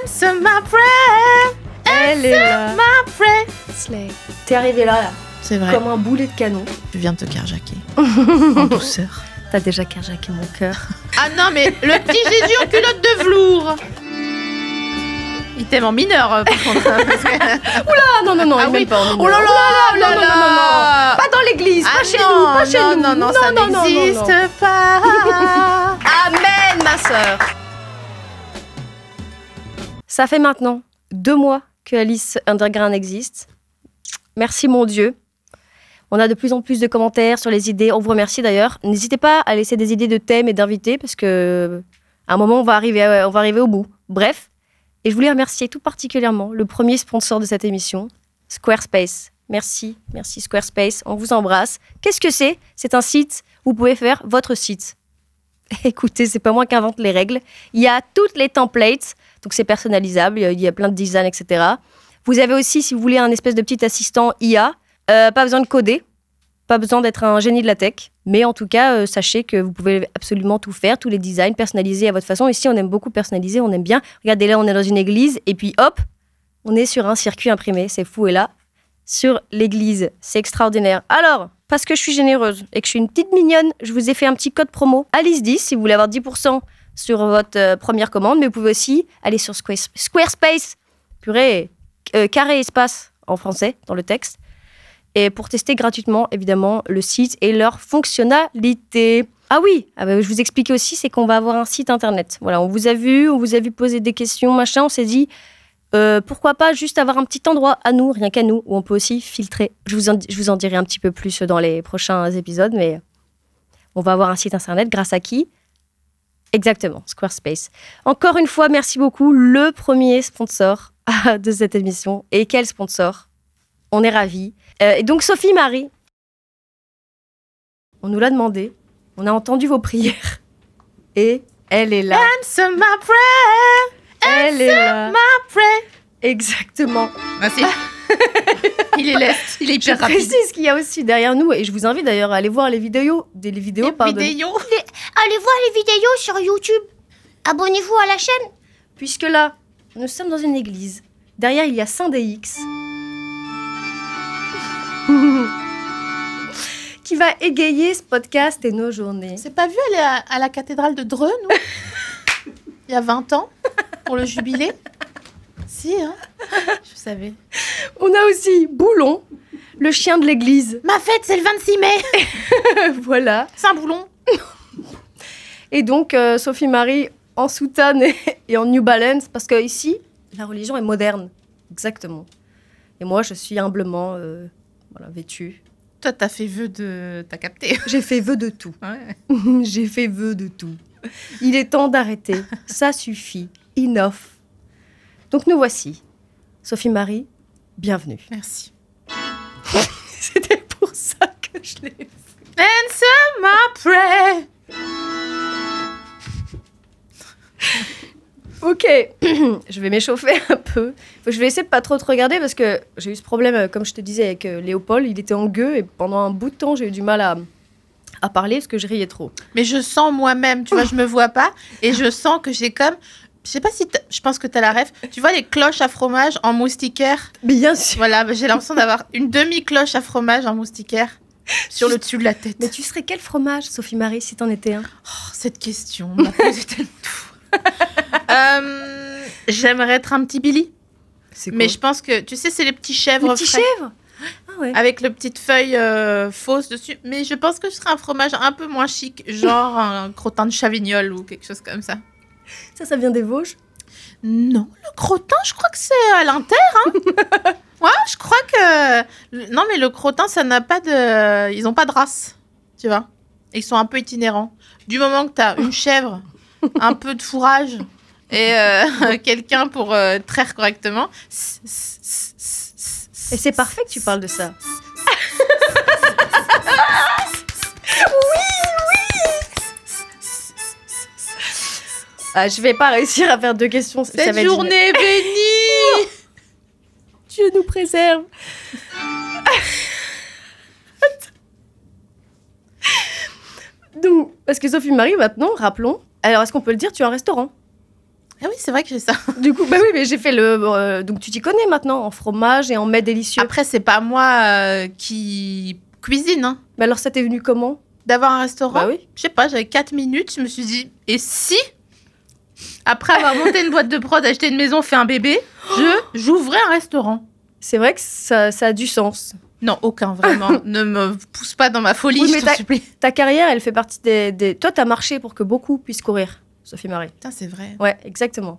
Answer my prayer. Elle est là. My prayer. Slay. T'es arrivé là. C'est vrai. Comme un boulet de canon. Je viens de te carjacker. En douceur. T'as déjà carjacké mon cœur. Ah non, mais le petit Jésus en culotte de velours. Il t'aime en mineur, par contre. Parce que... Oula, non, Ah il oui. m'aime pas en mineur. Oh là là, non. Pas dans l'église, pas chez nous, pas chez nous. Non, ça n'existe pas. Amen, ma sœur. Ça fait maintenant 2 mois que Alice Underground existe. Merci mon Dieu. On a de plus en plus de commentaires sur les idées. On vous remercie d'ailleurs. N'hésitez pas à laisser des idées de thèmes et d'invités parce que à un moment on va arriver au bout. Bref, et je voulais remercier tout particulièrement le premier sponsor de cette émission, Squarespace. Merci Squarespace. On vous embrasse. Qu'est-ce que c'est ? C'est un site où vous pouvez faire votre site. Écoutez, c'est pas moi qui invente les règles. Il y a toutes les templates, donc c'est personnalisable. Il y a plein de designs, etc. Vous avez aussi, si vous voulez, un espèce de petit assistant IA. Pas besoin de coder, pas besoin d'être un génie de la tech, mais en tout cas, sachez que vous pouvez absolument tout faire, tous les designs personnalisés à votre façon. Ici, on aime beaucoup personnaliser, on aime bien. Regardez là, on est dans une église, et puis hop, on est sur un circuit imprimé, c'est fou. Et là, sur l'église, c'est extraordinaire. Alors, parce que je suis généreuse et que je suis une petite mignonne, je vous ai fait un petit code promo Alice10 si vous voulez avoir 10% sur votre première commande, mais vous pouvez aussi aller sur Squarespace, purée, carré espace en français dans le texte. Et pour tester gratuitement, évidemment, le site et leur fonctionnalité. Ah oui, je vous expliquais aussi, c'est qu'on va avoir un site internet. Voilà, on vous a vu poser des questions, machin. On s'est dit, pourquoi pas juste avoir un petit endroit à nous, rien qu'à nous, où on peut aussi filtrer. Je vous en dirai un petit peu plus dans les prochains épisodes, mais on va avoir un site internet grâce à qui ? Exactement, Squarespace. Encore une fois, merci beaucoup, le premier sponsor de cette émission. Et quel sponsor ? On est ravis. Et donc, Sophie Marie, on nous l'a demandé, on a entendu vos prières, et elle est là. Answer my prayer. Elle est là. My prayer. Exactement. Merci. Il est leste, il est hyper Je rapide. précise qu'il y a aussi derrière nous, et je vous invite d'ailleurs à aller voir les vidéos. Allez Pardon. Allez voir les vidéos sur YouTube. Abonnez-vous à la chaîne. Puisque là, nous sommes dans une église. Derrière, il y a Saint-Dx. Qui va égayer ce podcast et nos journées. C'est pas vu aller à la cathédrale de Dreux, nous il y a 20 ans, pour le jubilé. Si, hein. Je savais. On a aussi Boulon, le chien de l'église. Ma fête, c'est le 26 mai. Voilà. Saint-Boulon. Et donc, Sophie Marie en soutane et en New Balance, parce que ici, la religion est moderne. Exactement. Et moi, je suis humblement vêtue. Toi, t'as fait vœu de... T'as capté. J'ai fait vœu de tout. Ouais. J'ai fait vœu de tout. Il est temps d'arrêter. Ça suffit. Enough. Donc, nous voici. Sophie Marie, bienvenue. Merci. C'était pour ça que je l'ai fait. Answer my prayer. Ok, je vais m'échauffer un peu. Je vais essayer de pas trop te regarder parce que j'ai eu ce problème, comme je te disais, avec Léopold. Il était en gueux et pendant un bout de temps, j'ai eu du mal à parler parce que je riais trop. Mais je sens moi-même, tu vois, je me vois pas. Et je sens que j'ai comme... Je sais pas si... Je pense que t'as la ref. Tu vois les cloches à fromage en moustiquaire ? Bien sûr. Voilà, j'ai l'impression d'avoir une demi-cloche à fromage en moustiquaire sur le dessus de la tête. Mais tu serais quel fromage, Sophie Marie, si t'en étais un ? Oh, cette question m'a posé tellement tout. J'aimerais être un petit Billy. C'est quoi ? Mais je pense que, tu sais, c'est les petits chèvres Les petits frais, chèvres ? Ah ouais. avec le petite feuille fausse dessus. Mais je pense que je serais un fromage un peu moins chic, genre un crottin de Chavignol ou quelque chose comme ça. Ça vient des Vosges ? Non, le crottin, je crois que c'est à l'Inter. Hein. Ouais, je crois que... Non, mais le crottin, ça n'a pas de... Ils n'ont pas de race, tu vois. Ils sont un peu itinérants. Du moment que tu as une chèvre, un peu de fourrage et quelqu'un pour traire correctement... Et c'est parfait que tu parles de ça. Je vais pas réussir à faire 2 questions. Ça Cette va être journée bénie. Dieu nous préserve. Donc, parce que Sophie Marie, maintenant, rappelons. Alors, est-ce qu'on peut le dire, tu as un restaurant ? Ah oui, c'est vrai que j'ai ça. Du coup, bah oui, mais j'ai fait le... donc tu t'y connais maintenant, en fromage et en mets délicieux. Après, c'est pas moi qui cuisine. Hein. Mais alors, ça t'est venu comment? D'avoir un restaurant, Bah oui. je sais pas, j'avais 4 minutes, je me suis dit, et si, après avoir monté une boîte de prod, acheté une maison, fait un bébé, j'ouvrais un restaurant. C'est vrai que ça a du sens. Non, aucun, vraiment. Ne me pousse pas dans ma folie, Oui, je mais t'en supplie. Ta carrière, elle fait partie des... Toi, t'as marché pour que beaucoup puissent courir, Sophie Marie. Putain, c'est vrai. Ouais, exactement.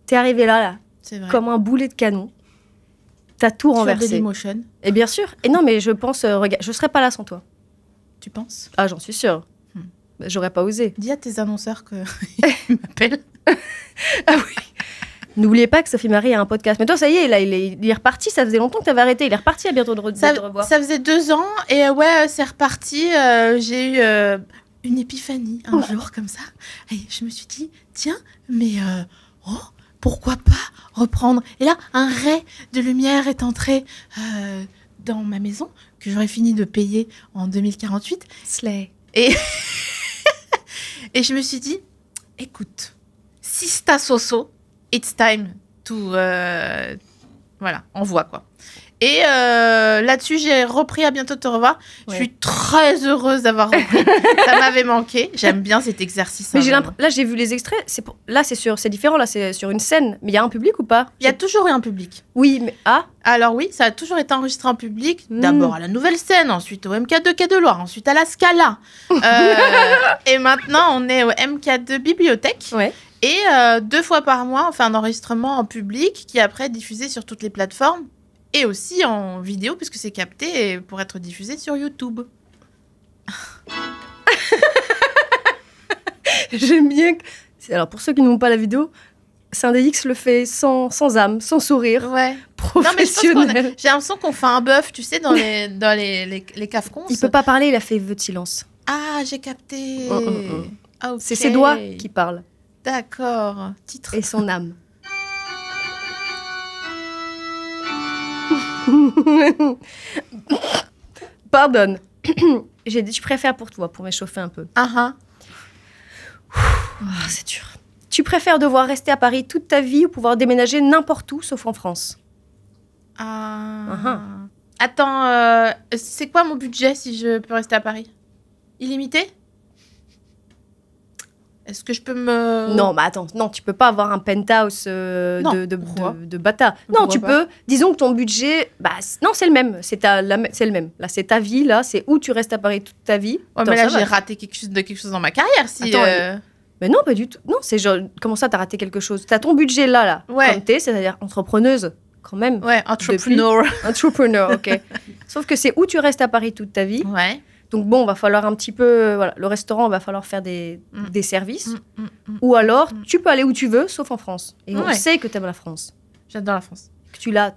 T'es arrivée là, C'est vrai. comme un boulet de canon. T'as tout Sur renversé. Dailymotion, Et bien sûr. Et non, mais je pense... regarde, je serais pas là sans toi. tu penses? Ah, j'en suis sûre. Bah, j'aurais pas osé. Dis à tes annonceurs qu'ils m'appellent. Ah oui. N'oubliez pas que Sophie Marie a un podcast. Mais toi, ça y est, là, il est reparti. Ça faisait longtemps que t'avais arrêté. Il est reparti à bientôt de te revoir. Ça faisait 2 ans, et ouais, c'est reparti. J'ai eu une épiphanie un jour, comme ça. Et je me suis dit, tiens, mais pourquoi pas reprendre? Et là, un ray de lumière est entré dans ma maison, que j'aurais fini de payer en 2048. Slay. Et je me suis dit, écoute, si c'est ta soso, it's time to... voilà, envoie quoi. Et là-dessus, j'ai repris À bientôt de te revoir. Ouais. Je suis très heureuse d'avoir repris. Ça m'avait manqué. J'aime bien cet exercice. Mais hein, là, j'ai vu les extraits. Là, c'est différent. Là, c'est sur une scène. Mais il y a un public ou pas? Il y a toujours eu un public. Oui, mais... Ah, Alors oui, ça a toujours été enregistré en public. Mm. D'abord à la Nouvelle Scène, ensuite au MK2 Quai de Loire, ensuite à la Scala. Et maintenant, on est au MK2 Bibliothèque. ouais. Et 2 fois par mois, on fait un enregistrement en public qui est après diffusé sur toutes les plateformes et aussi en vidéo puisque c'est capté pour être diffusé sur YouTube. J'aime bien... Alors, pour ceux qui n'ont pas la vidéo, Syndéix le fait sans âme, sans sourire, Ouais. Non, mais je pense professionnel. j'ai l'impression qu'on fait un bœuf, tu sais, dans les cafcons. Il peut pas parler, il a fait vœu de silence. Ah, j'ai capté. Ah, ok. C'est ses doigts qui parlent. D'accord. Titre. Et son âme. Pardonne. J'ai dit, je préfère pour toi, pour m'échauffer un peu. Ah, Ah, c'est dur. Tu préfères devoir rester à Paris toute ta vie ou pouvoir déménager n'importe où, sauf en France? Ah. Attends, c'est quoi mon budget si je peux rester à Paris? Illimité? Est-ce que je peux me... Non, mais attends, non, tu peux pas avoir un penthouse Non, pourquoi de bata. Non, Pourquoi tu pas peux. Disons que ton budget, non, c'est le même. C'est le même. Là, c'est ta vie. Là, c'est où tu restes à Paris toute ta vie. Ouais, Attends, mais là, ça j'ai va. raté quelque chose dans ma carrière. Si, Attends, Mais non, pas du tout. Non, c'est genre, comment ça, t'as raté quelque chose? T'as ton budget là, Ouais. comme t'es, c'est-à-dire entrepreneuse, quand même. Ouais, entrepreneur. Entrepreneur, ok. Sauf que c'est où tu restes à Paris toute ta vie. Ouais. Donc bon, va falloir un petit peu, voilà, le restaurant, va falloir faire des services. Mm. Ou alors, tu peux aller où tu veux, sauf en France. Et on Ouais. sait que t'aimes la France. J'adore la France. Que tu l'as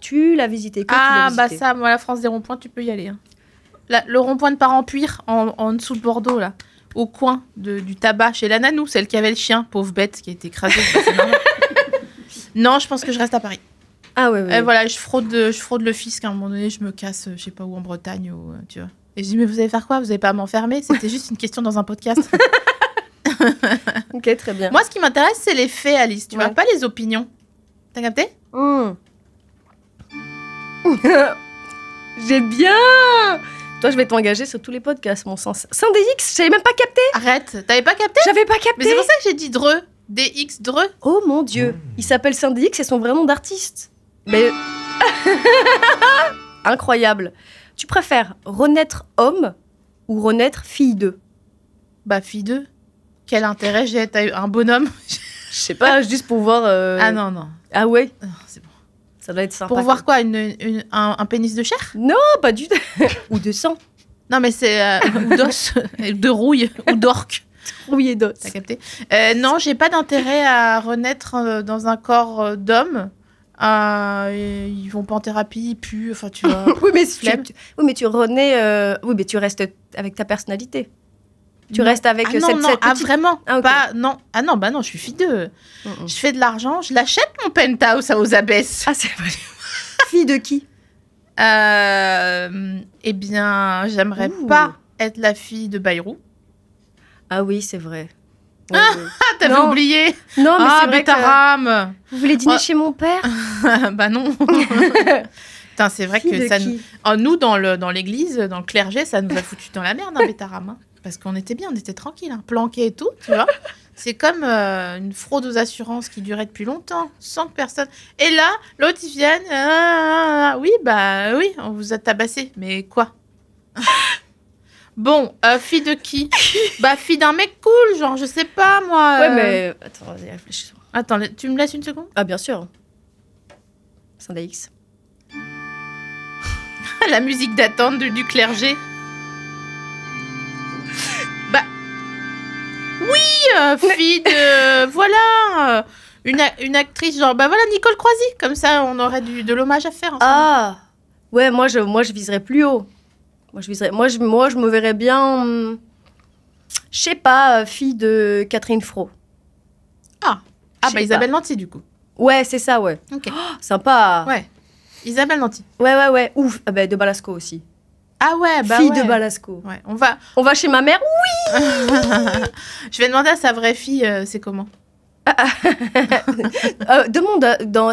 visité, que tu Ah, l'as bah visité. ça, moi, la France des ronds-points, tu peux y aller. Hein. Le rond-point de Parampuire, en dessous de Bordeaux, là. Au coin du tabac, chez la Nanou, celle qui avait le chien, pauvre bête, qui a été écrasée. C'est marrant. Non, je pense que je reste à Paris. Ah ouais, ouais. Voilà, je fraude le fisc. À un moment donné, je me casse, je sais pas où, en Bretagne, ou, tu vois. Et je dis, mais vous allez faire quoi? Vous allez pas m'enfermer? C'était juste une question dans un podcast. Ok, très bien. Moi, ce qui m'intéresse, c'est les faits, Alice. Tu vois, Ouais. pas les opinions. T'as capté? J'ai bien. Toi, je vais t'engager sur tous les podcasts, mon sens. Syndéix, j'avais même pas capté. Arrête, t'avais pas capté? J'avais pas Mais capté. c'est pour ça que j'ai dit Dreux. DX Dreux. Oh mon Dieu, il s'appelle Syndéix, c'est son vrai nom d'artiste. Mais incroyable. Tu préfères renaître homme ou renaître fille d'eux? Bah, fille d'eux. Quel intérêt j'ai à être un bonhomme? Je sais pas, juste pour voir. Ah non, non. Ah ouais, Non, c'est bon. ça doit être sympa. Pour voir quoi? Un pénis de chair? Non, pas du tout. Ou de sang. Non, mais c'est. Ou d'os, de rouille, ou d'orque. Oui, et d'os. T'as capté? Non, j'ai pas d'intérêt à renaître dans un corps d'homme. Ils vont pas en thérapie, ils puent, enfin, tu vois. Oui, mais Flemme. oui, mais tu renais. Oui, mais tu restes avec ta personnalité. Tu restes avec Ah non, cette, non, cette ah petite- vraiment? Ah, ok. Pas, non. Ah non, bah non, je suis fille d'eux. Mm-mm. Je fais de l'argent, je l'achète mon penthouse aux abesses. Ah, c'est vrai. Fille de qui? Eh bien, j'aimerais Ouh. pas être la fille de Bayrou. Ah oui, c'est vrai. Ouais, Ah, t'avais Non. oublié. Non, mais Ah, c'est vrai que Bétarame. vous voulez dîner Ouais. chez mon père. Bah non. Putain, c'est vrai Fille que de ça qui nous, dans l'église, dans le clergé, ça nous a foutu dans la merde, hein, Bétarame. Hein. Parce qu'on était bien, on était tranquille, hein, planqués et tout, tu vois. C'est comme une fraude aux assurances qui durait depuis longtemps, sans que personne... Et là, l'autre, ils viennent... oui, bah oui, on vous a tabassé. Mais quoi? Bon, fille de qui? Bah, fille d'un mec cool, genre, je sais pas, moi. Ouais, mais attends, vas-y, réfléchis. Attends, tu me laisses une seconde? Ah, bien sûr. Syndax. La musique d'attente du clergé. Bah... Oui, fille de... voilà, une actrice, genre... Bah voilà, Nicole Croisy. Comme ça, on aurait de l'hommage à faire. Ah ouais, moi je viserais plus haut. Moi je me verrais bien, je sais pas, fille de Catherine Fro. Ah, Je sais bah Isabelle Nanty, du coup. Ouais, c'est ça, ouais. Ok. Sympa. Ouais. Isabelle Nanty. Ouais. Ouf. Ah bah, de Balasco aussi. Ah ouais, bah Fille ouais. de Balasco. Ouais, On va chez ma mère. Oui. Je vais demander à sa vraie fille, c'est comment. Demande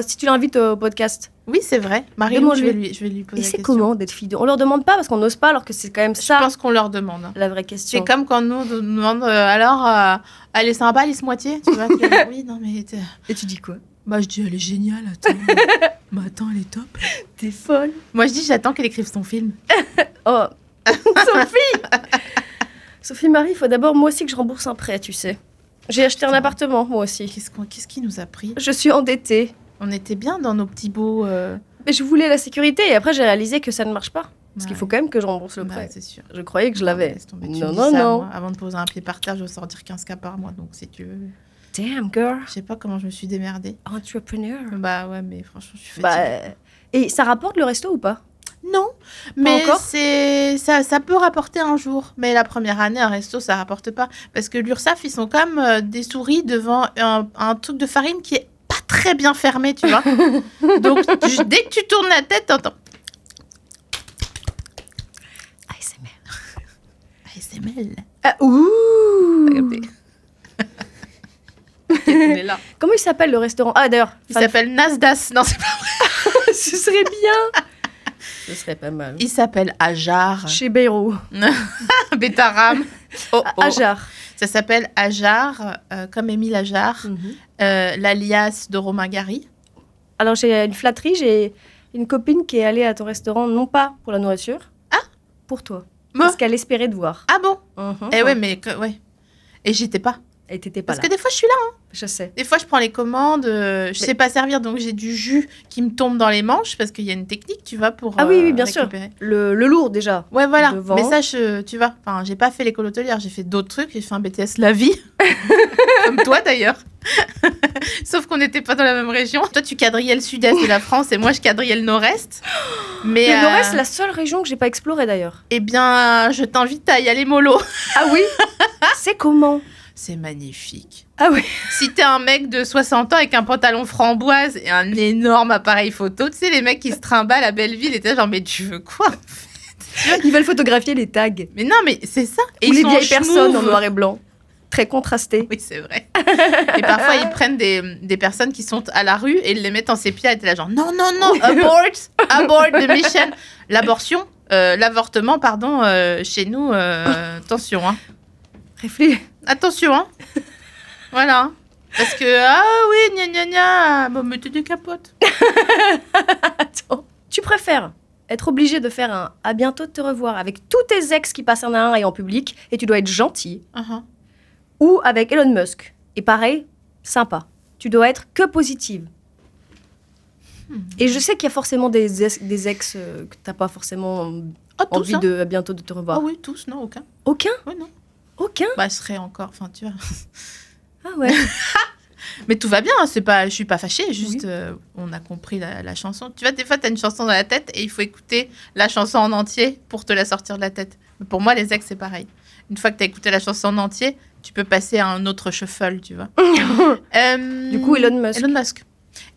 si tu l'invites au podcast. Oui, c'est vrai. Marie, Demande-lui. je vais lui poser Et la c'est question. comment d'être fille de... On leur demande pas parce qu'on n'ose pas alors que c'est quand même Je ça pense qu'on leur demande. Hein. la vraie question. C'est comme quand nous on nous demande alors, elle est sympa, Alice Moitié. Tu vois, oui, non, mais. Et tu dis quoi? Bah, je dis, elle est géniale, attends. Bah, attends, elle est top. T'es folle. Moi, je dis, j'attends qu'elle écrive son film. Oh, Sophie Marie, il faut d'abord moi aussi que je rembourse un prêt, tu sais. J'ai acheté un Putain. appartement, moi aussi. Qu'est-ce qui nous a pris? Je suis endettée. On était bien dans nos petits beaux. Mais je voulais la sécurité et après j'ai réalisé que ça ne marche pas. Parce qu'il Ouais. faut quand même que je rembourse le Bah, prêt. c'est sûr. Je croyais que je l'avais. Laisse tomber, tu Non, me dis non, ça, non. moi. Avant de poser un pied par terre, je vais sortir 15K par mois. Donc, si tu veux. Damn, girl. Je sais pas comment je me suis démerdée. Entrepreneur. Bah ouais, mais franchement, je suis Bah, fatiguée. et ça rapporte le resto ou pas? Non, mais encore ça peut rapporter un jour. Mais la première année, un resto, ça rapporte pas. Parce que l'URSSAF, ils sont comme des souris devant un truc de farine qui est pas très bien fermé, tu vois. Donc, dès que tu tournes la tête, t'entends ASMR. ASML. Ah, ouh. Regardez. On est là. Comment il s'appelle le restaurant? Ah, d'ailleurs. Il s'appelle Nasdas. Non, c'est pas vrai. Ce serait bien. Ce serait pas mal. Il s'appelle Ajar. Chez Beyrou. Bétaram. Oh, oh. Ajar. Ça s'appelle Ajar, comme Émile Ajar, Mhm. l'alias de Romain Gary. Alors, j'ai une flatterie. J'ai une copine qui est allée à ton restaurant, non pas pour la nourriture. Ah. Pour toi. Moi Parce qu'elle espérait te voir. Ah bon? Mhm. Eh ouais, mais ouais. Et j'étais pas. Et t'étais pas Parce là. que des fois, je suis là. Je sais. Des fois, je prends les commandes, je sais pas servir, donc j'ai du jus qui me tombe dans les manches parce qu'il y a une technique, tu vois, pour Ah oui, bien sûr. récupérer. Le lourd, déjà. Ouais, voilà. Devant. Mais ça, tu vois, enfin, j'ai pas fait l'école hôtelière, j'ai fait d'autres trucs, j'ai fait un BTS la vie, comme toi d'ailleurs. Sauf qu'on n'était pas dans la même région. Toi, tu quadrillais le sud-est de la France et moi, je quadrillais le nord-est. Mais Le nord-est, c'est la seule région que j'ai pas explorée d'ailleurs. eh bien, je t'invite à y aller mollo. Ah oui. C'est comment? C'est magnifique. Ah oui. Si t'es un mec de 60 ans avec un pantalon framboise et un énorme appareil photo, tu sais, les mecs qui se trimballent à Belleville et t'es genre, mais tu veux quoi? Ils veulent photographier les tags. Mais non, mais c'est ça. Et Ou ils les sont vieilles en personnes en schmouve. noir et blanc. Très contrasté. Oui, c'est vrai. Et parfois, ils prennent des personnes qui sont à la rue et ils les mettent en sépia et t'es là genre, non, non, non, abort the mission. L'avortement, pardon, chez nous, attention, hein. Réfléchis. Attention, hein. Voilà. Parce que, ah oui, gna gna gna, bon, mettez des capotes. Attends. Tu préfères être obligé de faire un à bientôt de te revoir avec tous tes ex qui passent un à un et en public et tu dois être gentil, Uh-huh. ou avec Elon Musk et pareil, sympa. Tu dois être que positive. Et je sais qu'il y a forcément des ex que t'as pas forcément Oh, tous, envie hein. de à bientôt de te revoir. Ah oui, tous, non, aucun. Aucun? Ouais, non. Aucun? Bah, je serais encore, enfin, tu vois. Ah ouais. Mais tout va bien, hein, je suis pas fâchée, juste on a compris la chanson. Tu vois, des fois, t'as une chanson dans la tête et il faut écouter la chanson en entier pour te la sortir de la tête. Mais pour moi, les ex, c'est pareil. Une fois que t'as écouté la chanson en entier, tu peux passer à un autre shuffle, tu vois. Du coup, Elon Musk. Elon Musk.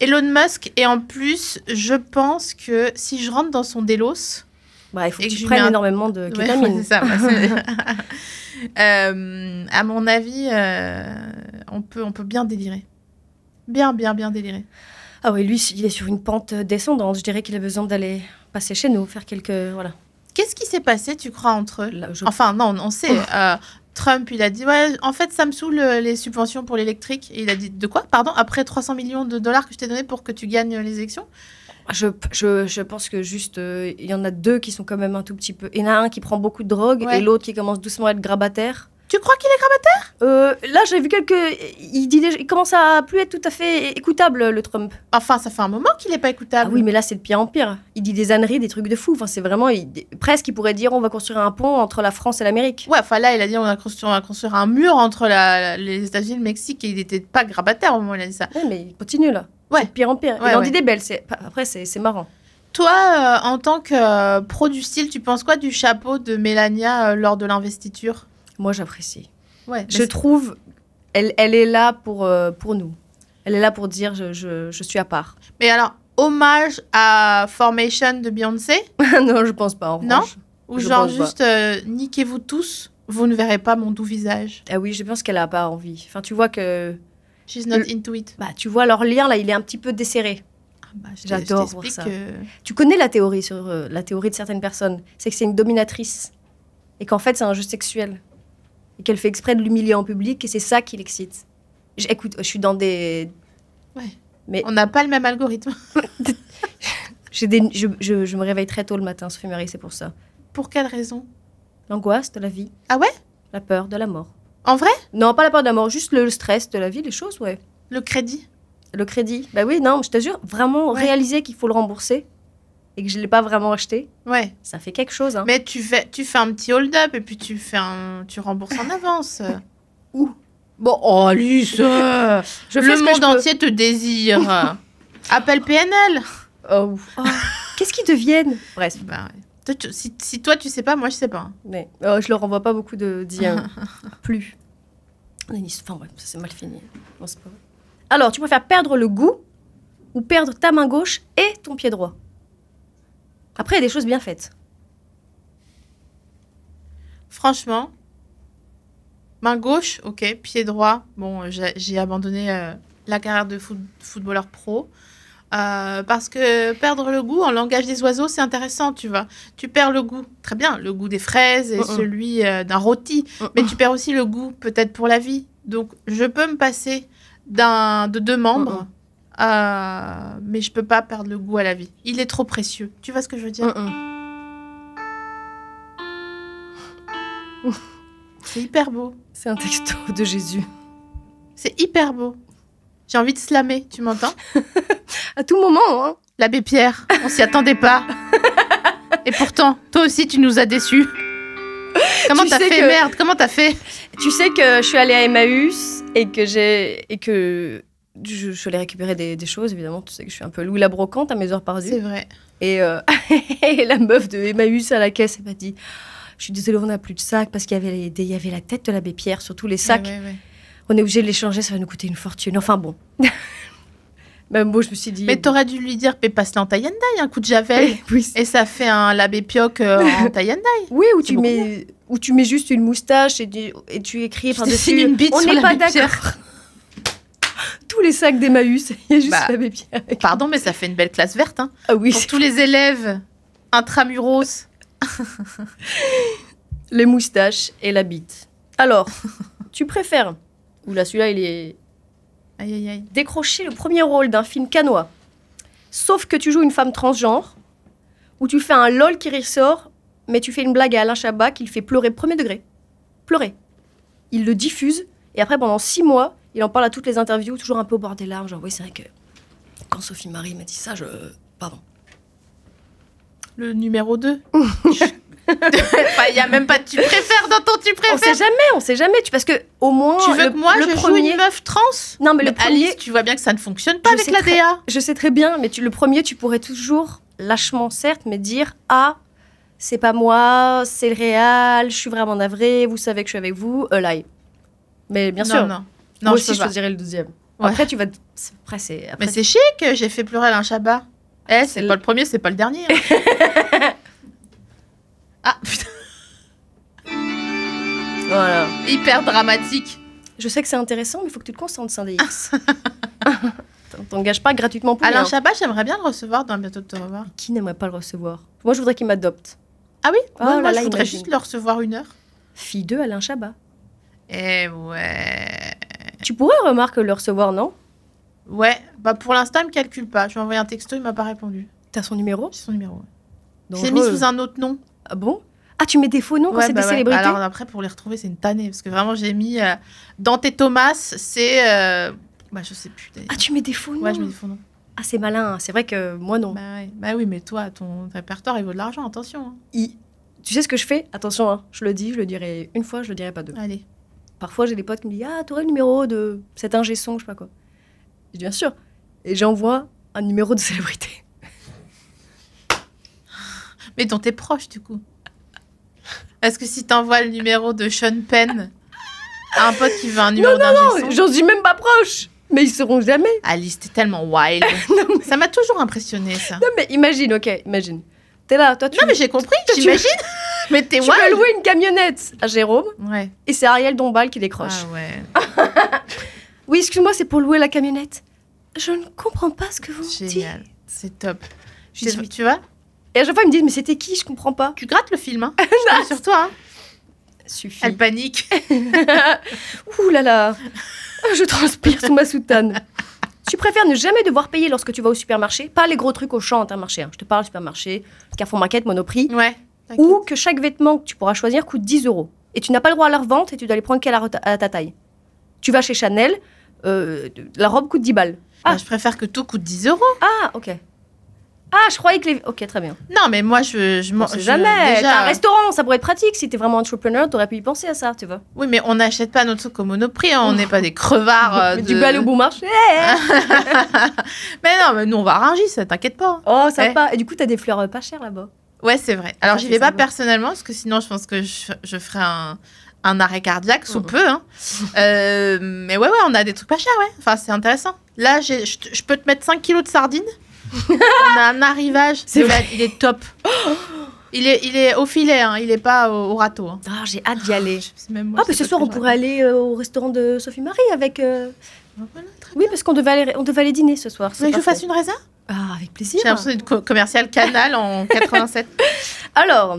Elon Musk, et en plus, je pense que si je rentre dans son délos, Bah, il faut Et que que tu je prennes mets un- énormément de Ouais, kétamine. c'est ça. Bah, à mon avis, on peut bien délirer. Bien délirer. Ah oui, lui, il est sur une pente descendante. Je dirais qu'il a besoin d'aller passer chez nous, faire quelques... Voilà. Qu'est-ce qui s'est passé, tu crois, entre eux? Là, Enfin, non, on sait. Trump, il a dit, ouais, en fait, ça me saoule les subventions pour l'électrique. Et il a dit, de quoi? Pardon? Après 300 millions de dollars que je t'ai donné pour que tu gagnes les élections? Je pense que juste, il y en a deux qui sont quand même un tout petit peu... Il y en a un qui prend beaucoup de drogue Ouais. et l'autre qui commence doucement à être grabataire. Tu crois qu'il est grabataire? Là, j'ai vu il commence à plus être tout à fait écoutable, le Trump. Enfin, ça fait un moment qu'il est pas Ah écoutable. oui, mais là, c'est de pire en pire. Il dit des âneries, des trucs de fou. Enfin, c'est vraiment... presque, il pourrait dire, on va construire un pont entre la France et l'Amérique. Ouais, enfin là, il a dit on va construire un mur entre les États-Unis et le Mexique et il était pas grabataire au moment où il a dit ça. Ouais, mais il continue, là. Ouais. C'est de pire en pire. Ouais, il en ouais. dit des belles. Après, c'est marrant. Toi, en tant que pro du style, tu penses quoi du chapeau de Mélania lors de l'investiture? Moi, j'apprécie. Ouais, Je trouve, elle est là pour nous. Elle est là pour dire, je suis à part. mais alors, hommage à Formation de Beyoncé? Non, je pense pas, en Non. revanche. Ou Je genre pense pas. juste niquez-vous tous, vous ne verrez pas mon doux visage. Ah oui, je pense qu'elle a pas envie. Enfin, tu vois que... She's not into it. Bah, tu vois, leur lien, là, il est un petit peu desserré. Ah bah, J'adore je voir t'explique ça. que- Tu connais la théorie sur la théorie de certaines personnes. C'est que c'est une dominatrice. Et qu'en fait, c'est un jeu sexuel. Et qu'elle fait exprès de l'humilier en public et c'est ça qui l'excite. Écoute, je suis dans des... Ouais. Mais On n'a pas le même algorithme. je me réveille très tôt le matin, Sophie Marie, c'est pour ça. Pour quelle raison? L'angoisse de la vie. Ah ouais? La peur de la mort. En vrai? Non, pas la peur de la mort, juste le stress de la vie, les choses, ouais. Le crédit? Le crédit. Bah oui, non, je te jure, vraiment Ouais. réaliser qu'il faut le rembourser et que je ne l'ai pas vraiment acheté, Ouais. ça fait quelque chose. Hein. Mais tu fais un petit hold-up et puis tu rembourses en avance. Où? Bon, oh Alice, Je fais le ce que monde je peux. entier te désire. Appelle PNL. Oh. Qu'est-ce qu'ils deviennent? Bref. Bah, ouais. Toi, si toi tu sais pas, moi je sais pas. Mais je leur envoie pas beaucoup d'IA. Plus. Enfin bref, ça c'est mal fini. Non, c'est pas vrai. Alors, tu préfères perdre le goût ou perdre ta main gauche et ton pied droit? Après, il y a des choses bien faites. Franchement, main gauche, ok. Pied droit, bon, j'ai abandonné la carrière de footballeur pro. Parce que perdre le goût en langage des oiseaux, c'est intéressant, tu vois. Tu perds le goût, très bien, le goût des fraises et celui d'un rôti, mais tu perds aussi le goût peut-être pour la vie. Donc, je peux me passer de deux membres, mais je peux pas perdre le goût à la vie. Il est trop précieux. Tu vois ce que je veux dire? C'est hyper beau. C'est un texto de Jésus. C'est hyper beau. J'ai envie de slammer, tu m'entends? À tout moment, hein. L'abbé Pierre, on s'y attendait pas. Et pourtant, toi aussi, tu nous as déçus. Comment Tu t'as sais fait, que- merde? Comment t'as fait? Tu sais que je suis allée à Emmaüs et que je suis allée récupérer des choses, évidemment. Tu sais que je suis un peu Louis la brocante à mes heures perdues. C'est vrai. Et, et la meuf de Emmaüs à la caisse, elle m'a dit « Je suis désolée, on n'a plus de sacs parce qu'il y avait la tête de l'abbé Pierre sur tous les sacs. Ouais, ouais, ouais. On est obligé de les changer, ça va nous coûter une fortune. » Enfin bon. Même moi, je me suis dit... Mais t'aurais dû lui dire, passe-le en taille and dye, un coup de javel. Oui, Et ça fait un l'abbé Pioc en taille and dye. oui, C'est beaucoup où tu mets juste une moustache et tu écris Tu par-dessus... dessines une bite On sur n'est pas l'abbé Pierre. d'accord. Tous les sacs d'Emmaüs, il y a juste Bah, l'abbé Pierre. Pardon, mais ça fait une belle classe verte. Hein. Ah oui, Pour tous les élèves intramuros. les moustaches et la bite. Alors, tu préfères... Oula, celui-là, il est... Aïe, aïe, aïe. Décrocher le premier rôle d'un film canois, sauf que tu joues une femme transgenre, ou tu fais un lol qui ressort, mais tu fais une blague à Alain Chabat qui le fait pleurer premier degré. Pleurer. Il le diffuse, et après, pendant 6 mois, il en parle à toutes les interviews, toujours un peu au bord des larmes, genre, oui, c'est vrai que quand Sophie Marie m'a dit ça, Pardon. Le numéro 2. Enfin, il y a même pas de tu préfères dans ton tu On préfères. sait jamais, parce que au moins... Tu veux que moi, je joue une meuf trans? Non, mais le premier... Alice, tu vois bien que ça ne fonctionne pas Je avec sais la très- DA. Je sais très bien, mais le premier, tu pourrais toujours, lâchement certes, mais dire « Ah, c'est pas moi, c'est le réal, je suis vraiment navrée, vous savez que je suis avec vous, lie ». Mais bien sûr, Non, moi je aussi, peux je pas. choisirais le deuxième. Ouais. Après, tu vas... Après, c'est... Mais c'est chic, j'ai fait pleurer Alain Chabat. C'est le- pas le premier, c'est pas le dernier. Hein. Ah, putain, Voilà. hyper dramatique. Je sais que c'est intéressant, mais il faut que tu te concentres, Sandix. T'engages pas gratuitement pour Alain rien. Chabat, j'aimerais bien le recevoir dans Bientôt de te revoir. Qui n'aimerait pas le recevoir? Moi, je voudrais qu'il m'adopte. Ah oui? Oh Moi, là là, je voudrais imagine. juste le recevoir 1 heure. Fille de Alain Chabat. Eh ouais. Tu pourrais, remarque, le recevoir, non? Ouais, bah pour l'instant, il me calcule pas. Je lui ai envoyé un texto, il m'a pas répondu. T'as son numéro? J'ai son numéro. Je l'ai mis Dangereux. sous un autre nom. Ah bon? Ah, tu mets des faux noms quand c'est des ouais. célébrités? Alors après, pour les retrouver, c'est une tannée. Parce que vraiment, j'ai mis Dante et Thomas, c'est. Bah, je sais plus d'ailleurs. Ah, tu mets des faux noms? Ouais, je mets des faux noms. Ah, c'est malin. C'est vrai que moi, non. Bah oui, mais toi, ton répertoire, il vaut de l'argent, attention. Hein. Tu sais ce que je fais? Attention, hein, je le dis, je le dirai une fois, je le dirai pas deux. Allez. Parfois, j'ai des potes qui me disent: ah, t'aurais le numéro de cet ingé son, je sais pas quoi. Je dis: bien sûr. Et j'envoie un numéro de célébrité. Mais dont t'es proche, du coup. Est-ce que si t'envoies le numéro de Sean Penn à un pote qui veut un numéro d'ingé son... J'en suis même pas proche. Mais ils seront jamais. Alice, t'es tellement wild. Ça m'a toujours impressionné, ça. Non, mais imagine, ok, imagine. T'es là, toi, tu. Non, mais j'ai compris, Toi, tu- j'imagine. Mais t'es Tu wild. vas louer une camionnette à Jérôme Ouais. et c'est Ariel Dombal qui décroche. Ah ouais. Oui, excuse-moi, c'est pour louer la camionnette. Je ne comprends pas ce que vous me dites. Génial. C'est top. Je dis, Tu vois, et à chaque fois, ils me disent: mais c'était qui? Je comprends pas. tu grattes le film, hein. Je compte sur toi, hein. Suffit. Elle panique. Ouh là là. Je transpire sous ma soutane. Tu préfères ne jamais devoir payer lorsque tu vas au supermarché, pas les gros trucs au champ Intermarché, hein. Je te parle supermarché, Carrefour Market, Monoprix, Ouais. ou que chaque vêtement que tu pourras choisir coûte 10 € et tu n'as pas le droit à la revente et tu dois les prendre à ta taille. Tu vas chez Chanel, la robe coûte 10 balles. Ah, je préfère que tout coûte 10 €. Ah, ok. Ah, je croyais que les... Ok, très bien. Non, mais moi, je On sait jamais. T'as un restaurant, ça pourrait être pratique. Si t'es vraiment entrepreneur, t'aurais pu y penser à ça, tu vois. Oui, mais on n'achète pas notre truc au Monoprix, hein. On n'est pas des crevards. Mais tu peux aller au bon marché. Mais non, mais nous, on va à Rungis, ça t'inquiète pas. Oh, sympa. Et du coup, t'as des fleurs pas chères là-bas. Ouais, c'est vrai. Alors, Ça, j'y c'est vais pas sympa. personnellement, parce que sinon, je pense que je ferais un arrêt cardiaque sous peu. Hein. Mais ouais, on a des trucs pas chers, ouais. Enfin, c'est intéressant. Là, je peux te mettre 5 kilos de sardines. On a un arrivage. C'est vrai. Il est top. Il est au filet, hein. Il est pas au râteau. Hein. Ah, j'ai hâte d'y aller. Je sais même moi, Ah, je mais sais ce pas soir, ce on que je pourrait aller au restaurant de Sophie Marie avec. Voilà, très Oui, parce qu'on devait aller dîner ce soir. Vous voulez que je fasse une résa? Ah, avec plaisir. J'ai l'impression d'être commercial Canal en 87. Alors,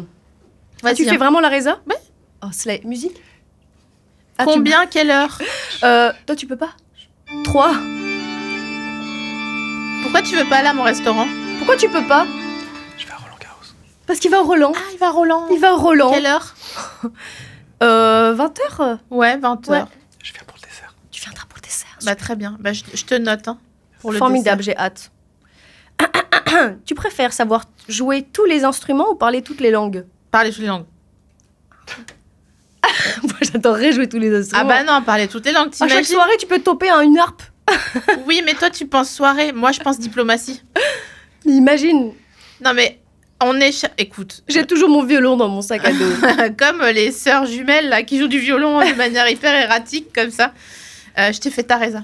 Vas-y, tu hein. fais vraiment la résa? Ouais. Oh, Slay. Musique? Ah, tu- Combien, quelle heure? Toi, tu peux pas? 3. Pourquoi tu veux pas aller à mon restaurant? Pourquoi tu peux pas? Je vais à Roland Garros. Parce qu'il va au Roland. Ah, il va à Roland. Il va au Roland. Quelle heure? 20h. Ouais, 20h. Ouais. Je viens pour le dessert. Tu viendras pour le dessert. Bah, très bien. Bah, je te note, hein, pour le Formidable, dessert. j'ai hâte. Tu préfères savoir jouer tous les instruments ou parler toutes les langues? Parler toutes les langues. Moi, j'adorerais jouer tous les instruments. Ah bah non, parler toutes les langues, À chaque t'imagines? soirée, tu peux te toper une harpe. Oui, mais toi, tu penses soirée. Moi, je pense diplomatie. Mais imagine, Non, mais on est... Écoute, j'ai toujours mon violon dans mon sac à dos. comme les sœurs jumelles là, qui jouent du violon de manière hyper erratique, comme ça. Je t'ai fait ta résa.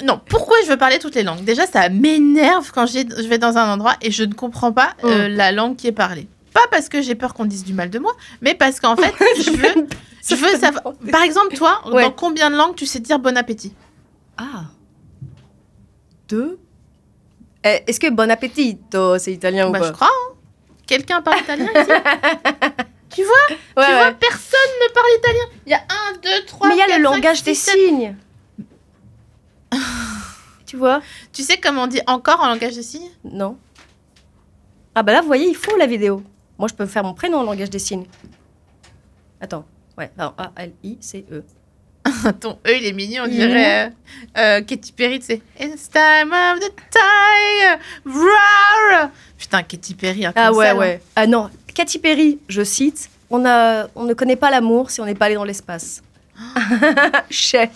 Non, pourquoi je veux parler toutes les langues? Déjà, ça m'énerve quand je vais dans un endroit et je ne comprends pas la langue qui est parlée. Pas parce que j'ai peur qu'on dise du mal de moi, mais parce qu'en fait, je veux savoir... Par exemple, toi, Ouais. dans combien de langues tu sais dire bon appétit? Ah. 2. Est-ce que bon appetito, c'est italien ou Bah, pas? je crois. Hein. Quelqu'un parle italien ici? Tu vois, Ouais, tu ouais. vois, personne ne parle italien. Il y a 1, 2, 3, Mais il y a 4, le 5, langage 6, des 7. signes. Tu vois? Tu sais comment on dit encore en langage des signes? Non. Ah bah là, vous voyez, il faut la vidéo. Moi, je peux faire mon prénom en langage des signes. Attends. Ouais, alors A-L-I-C-E. Ton E, il est mignon, on Il dirait Katy Perry, tu sais. It's time of the time, roar. Putain, Katy Perry, hein, Ah comme ouais, ça, là. ouais. Ah non, Katy Perry, je cite, on ne connaît pas l'amour si on n'est pas allé dans l'espace. Chais.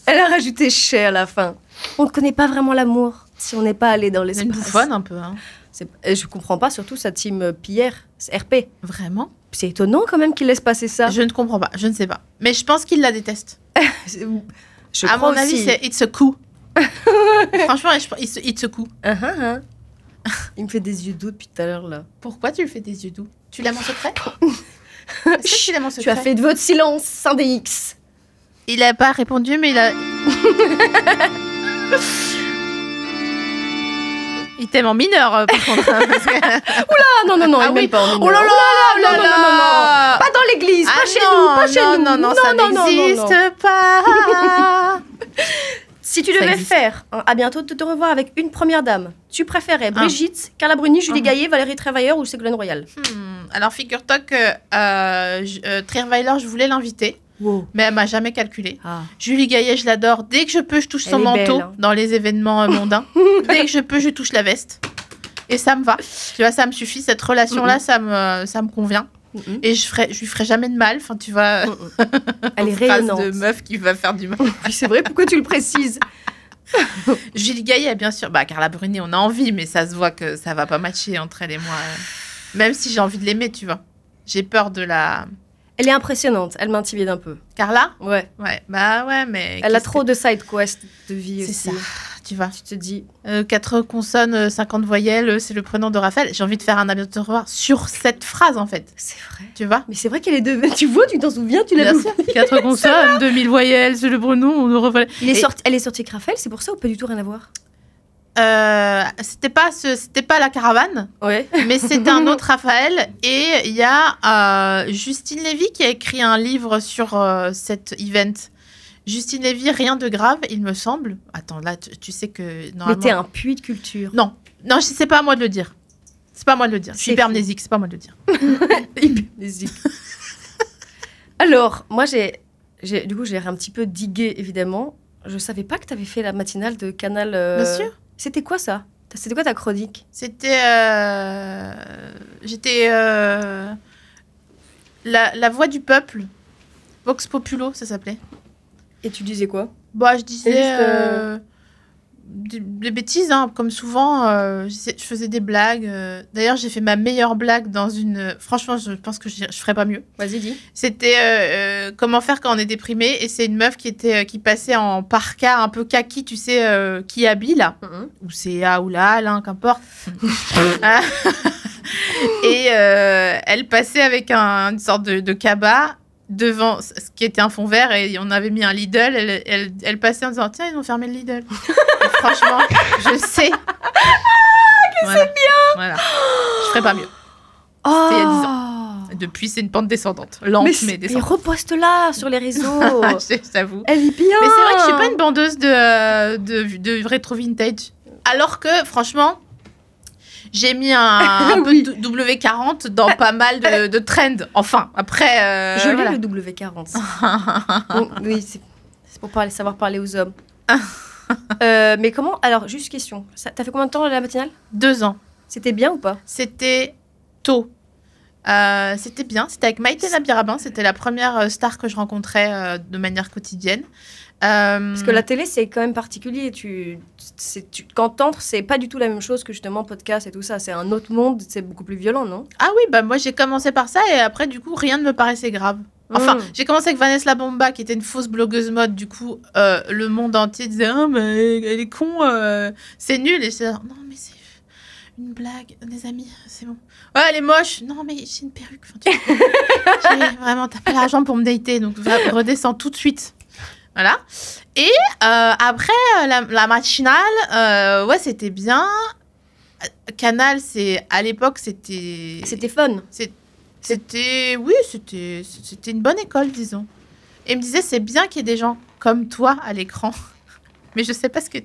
Elle a rajouté chais à la fin. On ne connaît pas vraiment l'amour si on n'est pas allé dans C'est l'espace. une bouffonne un peu, hein. Je comprends pas, surtout sa team Pierre, RP. Vraiment? C'est étonnant quand même qu'il laisse passer ça. Je ne comprends pas, je ne sais pas. Mais je pense qu'il la déteste. Je À crois mon avis, aussi. c'est it's a coup. Franchement, it's a coup. Ah, ah, ah. Il me fait des yeux doux depuis tout à l'heure, là. Pourquoi tu lui fais des yeux doux? Tu l'aimes en secret? Est-ce que tu l'aimes en Tu secret? as fait de votre silence, Saint-DX. Il a pas répondu, mais il a... Il t'aime en mineur, par contre. Parce que... Ah non, Ah il oui. m'aime pas en mineur. Oh là là, non, non. Pas dans l'église, pas chez nous, pas chez nous. Non, ça n'existe pas. Si tu Ça devais existe. faire, à bientôt de te revoir avec une première dame, tu préférais Brigitte, Carla Bruni, Julie Gaillet, Valérie Trierweiler ou Ségolène Royal? Alors, figure-toi que Trierweiler, je voulais l'inviter, Wow. mais elle m'a jamais calculé. Ah. Julie Gaillet, je l'adore. Dès que je peux, je touche son Elle est manteau belle, hein. dans les événements mondains. Dès que je peux, je touche la veste. Et ça me va. Tu vois, ça me suffit. Cette relation-là, ça me convient. Et je lui ferai jamais de mal. Enfin, tu vois, Elle est phrase rayonnante. de meuf qui va faire du mal. Oui, c'est vrai, pourquoi tu le précises? Julie Gaillet, bien sûr. Bah, Carla Bruni, on a envie, mais ça se voit que ça va pas matcher entre elle et moi. Même si j'ai envie de l'aimer, tu vois. J'ai peur de la... Elle est impressionnante, elle m'intimide un peu. Carla? Ouais. Ouais, bah ouais, mais... Elle a qu'est-ce trop de side quest de vie que... aussi. C'est ça, tu vois. Tu te dis, 4 consonnes, 50 voyelles, c'est le prénom de Raphaël. J'ai envie de faire un ami de revoir sur cette phrase, en fait. c'est vrai. Tu vois? Mais c'est vrai qu'elle est de... Tu vois, tu t'en souviens, tu l'as Bien vu. sûr. 4 consonnes, 2000 voyelles, c'est le prénom de Raphaël. Elle est sortie avec Raphaël, c'est pour ça ou pas du tout rien à voir? C'était pas la caravane, Ouais. mais c'était un autre Raphaël. Et il y a Justine Lévy qui a écrit un livre sur cet event. Justine Lévy, rien de grave, il me semble. Attends, là, tu sais que Mais normalement... t'es un puits de culture. Non, c'est pas à moi de le dire. C'est pas à moi de le dire. Je suis C'est hypermnésique, c'est pas à moi de le dire. Hypermnésique. Alors, moi, du coup, j'ai un petit peu digué, évidemment. Je savais pas que t'avais fait la matinale de Canal... Bien sûr. C'était quoi, ça? C'était quoi ta chronique? C'était... J'étais... la voix du peuple. Vox Populo, ça s'appelait. Et tu disais quoi? Bah, je disais... Juste, des bêtises, hein, comme souvent. Je faisais des blagues. D'ailleurs, j'ai fait ma meilleure blague dans une... Franchement, je pense que je ferais pas mieux. Vas-y, dis. C'était comment faire quand on est déprimé. Et c'est une meuf qui passait en parka un peu kaki, tu sais, qui habille, là. Ou c'est A ou la Al, hein, qu'importe. Et elle passait avec une sorte de cabas devant ce qui était un fond vert et on avait mis un Lidl. Elle passait en disant tiens, ils ont fermé le Lidl. Et franchement, je sais que c'est bien. Voilà. Je ferais pas mieux. Oh, C'était il y a 10 ans. Depuis, c'est une pente descendante. Lente, mais Et descendante. reposte-la sur les réseaux. Je t'avoue. Elle est bien. Mais c'est vrai que je suis pas une bandeuse de rétro vintage. Alors que, franchement, j'ai mis un peu de W40 dans pas mal de trends. Enfin, après... Je l'ai voilà. le W40. Bon, oui, c'est pour savoir parler aux hommes. Mais comment... Alors, juste question. T'as fait combien de temps la matinale? 2 ans. C'était bien ou pas? C'était tôt. C'était bien. C'était avec Maïté Nabirabin. C'était la première star que je rencontrais de manière quotidienne. Parce que la télé, c'est quand même particulier. Quand t'entres, c'est pas du tout la même chose que justement podcast et tout ça. C'est un autre monde, c'est beaucoup plus violent, non? Ah oui, bah moi j'ai commencé par ça et après du coup rien ne me paraissait grave. Enfin, j'ai commencé avec Vanessa La Bomba qui était une fausse blogueuse mode. Du coup, le monde entier disait ah mais elle est con, c'est nul. Et c'est non mais c'est une blague, des amis, c'est bon. Ouais, elle est moche. Non mais j'ai une perruque. Enfin, vraiment, t'as pas l'argent pour me dater, donc redescends tout de suite. Voilà. Et après, la matinale, ouais, c'était bien. Canal, à l'époque, c'était... C'était fun. C'était une bonne école, disons. Et il me disait, c'est bien qu'il y ait des gens comme toi à l'écran. Mais je sais pas ce que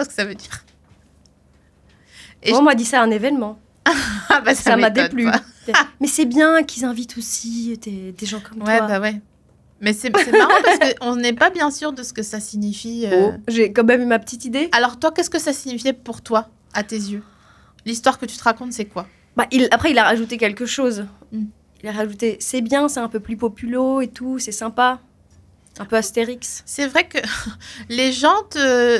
ça veut dire. Et On m'a dit ça à un événement. Ah bah, Ça m'a m'étonne déplu. pas. Mais c'est bien qu'ils invitent aussi des gens comme Ouais, toi. bah ouais. Mais c'est marrant parce qu'on n'est pas bien sûr de ce que ça signifie. Oh, j'ai quand même eu ma petite idée. Alors toi, qu'est-ce que ça signifiait pour toi, à tes yeux? L'histoire que tu te racontes, c'est quoi? Bah, après, il a rajouté quelque chose. Mm. Il a rajouté, c'est bien, c'est un peu plus populo et tout, c'est sympa. Un peu Astérix. C'est vrai que les gens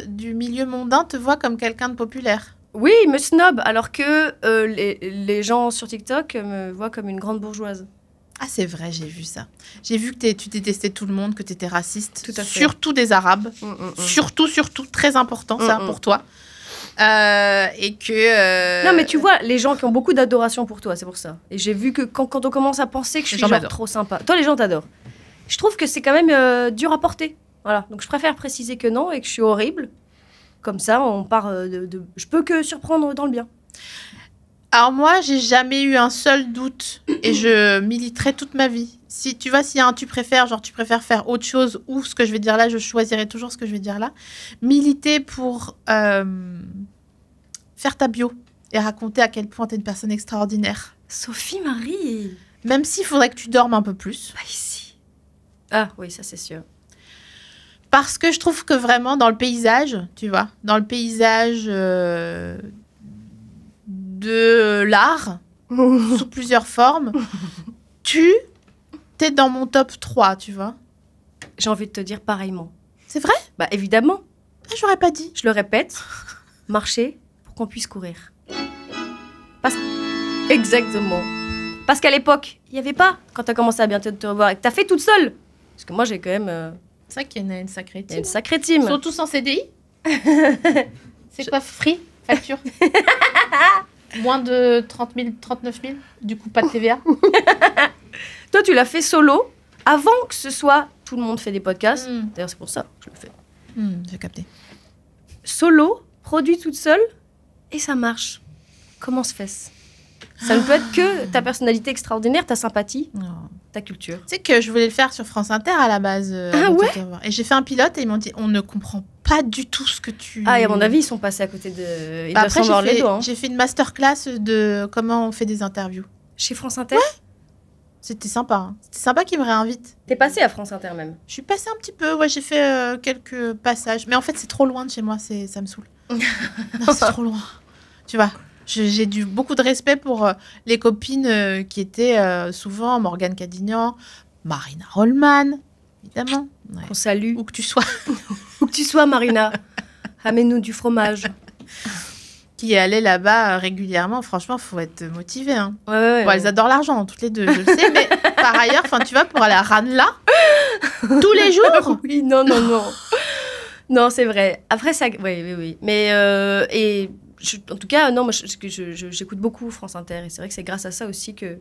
du milieu mondain te voient comme quelqu'un de populaire. Oui, il me snob, alors que les gens sur TikTok me voient comme une grande bourgeoise. Ah, c'est vrai, j'ai vu ça. J'ai vu que tu détestais tout le monde, que tu étais raciste. Tout à fait. Surtout des Arabes. Surtout, très important, ça, pour toi. Et que... Non, mais tu vois, les gens qui ont beaucoup d'adoration pour toi, c'est pour ça. Et j'ai vu que quand on commence à penser que je suis gens genre m'adorent. trop sympa. Toi, les gens t'adorent. Je trouve que c'est quand même dur à porter. Voilà. Donc, je préfère préciser que non et que je suis horrible. Comme ça, on part Je peux que surprendre dans le bien. Alors moi, j'ai jamais eu un seul doute et je militerai toute ma vie. Si tu vois, s'il y a un tu préfères, genre tu préfères faire autre chose ou ce que je vais dire là, je choisirai toujours ce que je vais dire là. Militer pour faire ta bio et raconter à quel point t'es une personne extraordinaire. Sophie Marie. Même s'il faudrait que tu dormes un peu plus. Pas ici. Ah oui, ça c'est sûr. Parce que je trouve que vraiment dans le paysage, tu vois, dans le paysage de l'art, sous plusieurs formes, t'es dans mon top 3, tu vois. J'ai envie de te dire pareillement. C'est vrai? Bah évidemment, Ah, j'aurais pas dit. je le répète, marcher pour qu'on puisse courir. Exactement. Parce qu'à l'époque, il n'y avait pas, quand t'as commencé à bien te revoir, et que t'as fait toute seule. Parce que moi, j'ai quand même C'est vrai qu'il y en a une sacrée il y a team. une sacrée Ils team. sont tous en CDI? C'est quoi, free? Facture? Moins de 30 000, 39 000? Du coup, pas de TVA? Toi, tu l'as fait solo, avant que ce soit tout le monde fait des podcasts. Mm. D'ailleurs, c'est pour ça que je le fais. J'ai capté. Solo, produit toute seule, et ça marche. Comment se fait-ce? Ça ne peut être que ta personnalité extraordinaire, ta sympathie, Non. ta culture. Tu sais que je voulais le faire sur France Inter à la base. Ah avant de ouais te revoir. Et j'ai fait un pilote et ils m'ont dit on ne comprend pas du tout ce que tu... Ah, et à mon avis, ils sont passés à côté de... Ils Bah doivent après, s'en mordre les doigts. Hein. j'ai fait une masterclass de comment on fait des interviews. Chez France Inter C'était sympa. Hein. C'était sympa qu'ils me réinvitent. T'es passé à France Inter même. Je suis passée un petit peu. Ouais, j'ai fait quelques passages. Mais en fait, c'est trop loin de chez moi. Ça me saoule. Non, c'est trop loin. Tu vois, j'ai beaucoup de respect pour les copines qui étaient souvent Morgane Cadignan, Marina Rollman, évidemment. Ouais. On salue. Où que tu sois. Où que tu sois, Marina. Amène-nous du fromage. Qui allaient là-bas régulièrement. Franchement, faut être motivé. Hein. Ouais. Bon, elles adorent l'argent, toutes les deux, je le sais. Mais par ailleurs, tu vois, pour aller à Ranelagh, tous les jours. Oui, non. Non, c'est vrai. Après, ça... Oui. Mais, en tout cas, non, moi, j'écoute beaucoup France Inter. Et c'est vrai que c'est grâce à ça aussi que